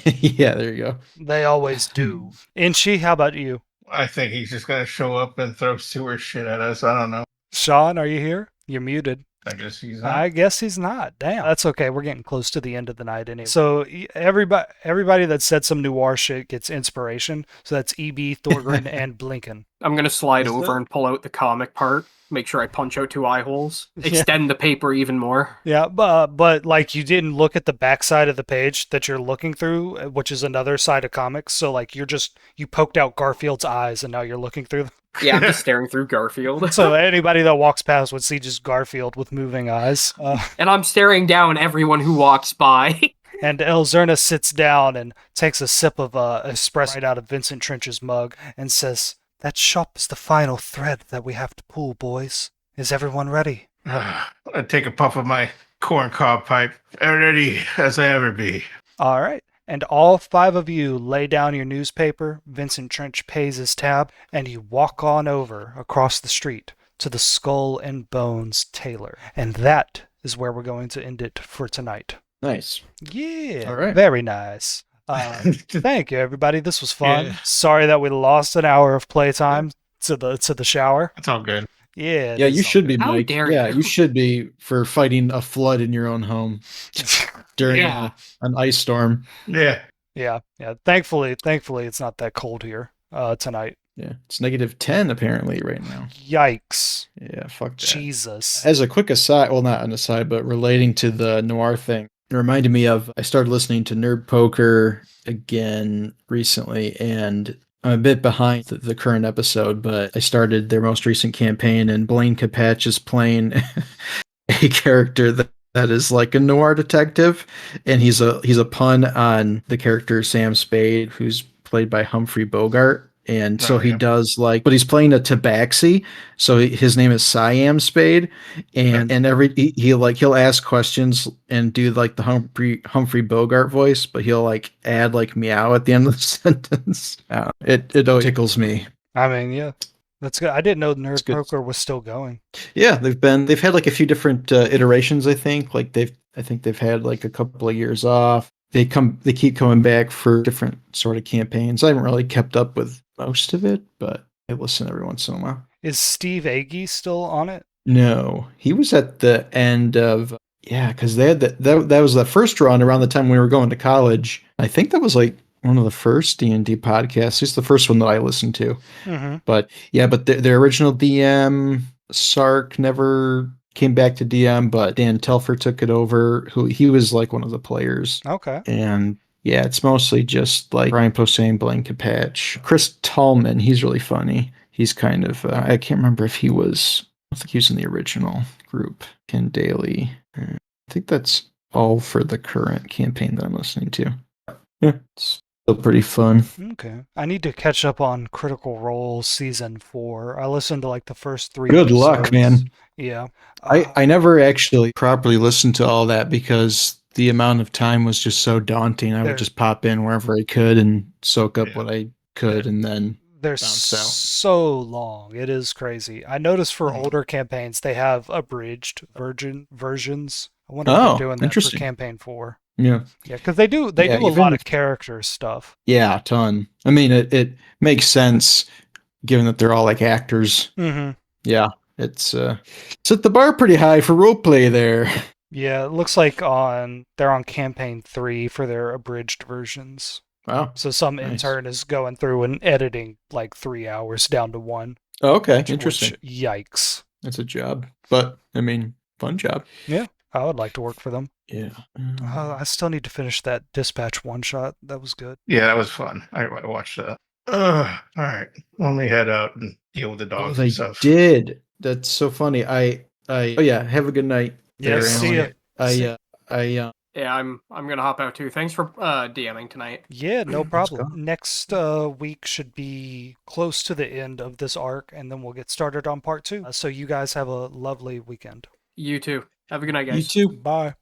Speaker 2: Yeah, there you go.
Speaker 1: They always do. Inchi, how about you?
Speaker 4: I think he's just gonna show up and throw sewer shit at us. I don't know.
Speaker 1: Sean, are you here? You're muted.
Speaker 4: I guess he's not.
Speaker 1: I guess he's not. Damn. That's okay. We're getting close to the end of the night anyway. So everybody that said some noir shit gets inspiration. So that's EB, Thorgren, and Blinken.
Speaker 3: I'm going to slide
Speaker 2: Is
Speaker 3: over
Speaker 2: that-
Speaker 3: and pull out the comic part. Make sure I punch out 2 eye holes. Extend the paper even more.
Speaker 1: Yeah, but like you didn't look at the backside of the page that you're looking through, which is another side of comics. So like you poked out Garfield's eyes and now you're looking through them.
Speaker 3: Yeah, I'm just staring through Garfield.
Speaker 1: So anybody that walks past would see just Garfield with moving eyes.
Speaker 3: And I'm staring down everyone who walks by.
Speaker 1: And Elzerna sits down and takes a sip of espresso right out of Vincent Trench's mug and says, "That shop is the final thread that we have to pull, boys. Is everyone ready?"
Speaker 4: I take a puff of my corn cob pipe. Ready as I ever be.
Speaker 1: All right. And all 5 of you lay down your newspaper, Vincent Trench pays his tab, and you walk on over across the street to the Skull and Bones Tailor. And that is where we're going to end it for tonight.
Speaker 2: Nice.
Speaker 1: Yeah.
Speaker 2: All right.
Speaker 1: Very nice. Thank you, everybody. This was fun.
Speaker 4: Yeah.
Speaker 1: Sorry that we lost an hour of playtime to the shower.
Speaker 4: It's all good.
Speaker 1: Yeah.
Speaker 2: Yeah, you should be,
Speaker 3: How
Speaker 2: Mike.
Speaker 3: dare
Speaker 2: Yeah,
Speaker 3: you.
Speaker 2: you should be for fighting a flood in your own home during
Speaker 3: Yeah.
Speaker 2: an ice storm.
Speaker 4: Yeah.
Speaker 1: Yeah. Thankfully, it's not that cold here tonight.
Speaker 2: Yeah, it's -10 apparently right now.
Speaker 1: Yikes.
Speaker 2: Yeah, fuck that.
Speaker 1: Jesus.
Speaker 2: As a quick aside, well, not an aside, but relating to the noir thing, it reminded me of, I started listening to Nerd Poker again recently, and I'm a bit behind the current episode, but I started their most recent campaign, and Blaine Capatch is playing a character that is like a noir detective, and he's a pun on the character Sam Spade, who's played by Humphrey Bogart. And so he does but he's playing a tabaxi, so his name is Siam Spade, and he'll ask questions and do like the Humphrey Bogart voice, but he'll like add like meow at the end of the sentence. It always tickles me.
Speaker 1: I mean, yeah. That's good. I didn't know
Speaker 2: It's
Speaker 1: Nerd
Speaker 2: good.
Speaker 1: Poker was still going.
Speaker 2: Yeah, they've had like a few different iterations. I think they've had like a couple of years off. They keep coming back for different sort of campaigns. I haven't really kept up with most of it, but I listen every once in a while.
Speaker 1: Is Steve Agee still on it?
Speaker 2: No, he was at the end of because they had that was the first run around the time we were going to college. I think that was like one of the first D&D podcasts. It's the first one that I listened to.
Speaker 1: Mm-hmm.
Speaker 2: But their original DM Sark never came back to DM, but Dan Telfer took it over. He was like one of the players.
Speaker 1: Okay.
Speaker 2: And yeah, it's mostly just like Brian Posehn, Blaine Capatch, Chris Tallman. He's really funny. He's kind of I can't remember if I think he was in the original group. Ken Daly. I think that's all for the current campaign that I'm listening to. Yeah, it's still pretty fun.
Speaker 1: Okay. I need to catch up on Critical Role season 4. I listened to like the first 3
Speaker 2: Good luck, man.
Speaker 1: Yeah.
Speaker 2: I never actually properly listened to all that because the amount of time was just so daunting. I would just pop in wherever I could and soak up what I could, and then
Speaker 1: they're
Speaker 2: bounce out.
Speaker 1: so long. It is crazy. I noticed for older campaigns they have abridged versions. I wonder if they're doing that for
Speaker 2: interesting.
Speaker 1: campaign 4.
Speaker 2: Yeah,
Speaker 1: because they do a
Speaker 2: even
Speaker 1: lot of character stuff.
Speaker 2: Yeah, a ton. I mean, it makes sense given that they're all like actors.
Speaker 1: Mm-hmm.
Speaker 2: Yeah, it's set the bar pretty high for roleplay there.
Speaker 1: Yeah, it looks like they're on campaign 3 for their abridged versions.
Speaker 2: Wow.
Speaker 1: So some intern is going through and editing like 3 hours down to 1.
Speaker 2: Oh, okay, interesting.
Speaker 1: Yikes.
Speaker 2: That's a job, but I mean, fun job.
Speaker 1: Yeah, I would like to work for them.
Speaker 2: Yeah.
Speaker 1: I still need to finish that Dispatch one shot. That was good.
Speaker 4: Yeah, that was fun. I watched that. All right. Let me head out and deal with the dogs
Speaker 2: They
Speaker 4: and stuff.
Speaker 2: did. That's so funny. Oh yeah, have a good night.
Speaker 1: Yeah,
Speaker 2: there,
Speaker 1: see ya.
Speaker 2: Alan.
Speaker 3: Yeah, I'm gonna hop out too. Thanks for DMing tonight.
Speaker 1: Yeah, no problem.
Speaker 2: go.
Speaker 1: Next week should be close to the end of this arc, and then we'll get started on part 2. So you guys have a lovely weekend.
Speaker 3: You too. Have a good night, guys.
Speaker 2: You too.
Speaker 1: Bye.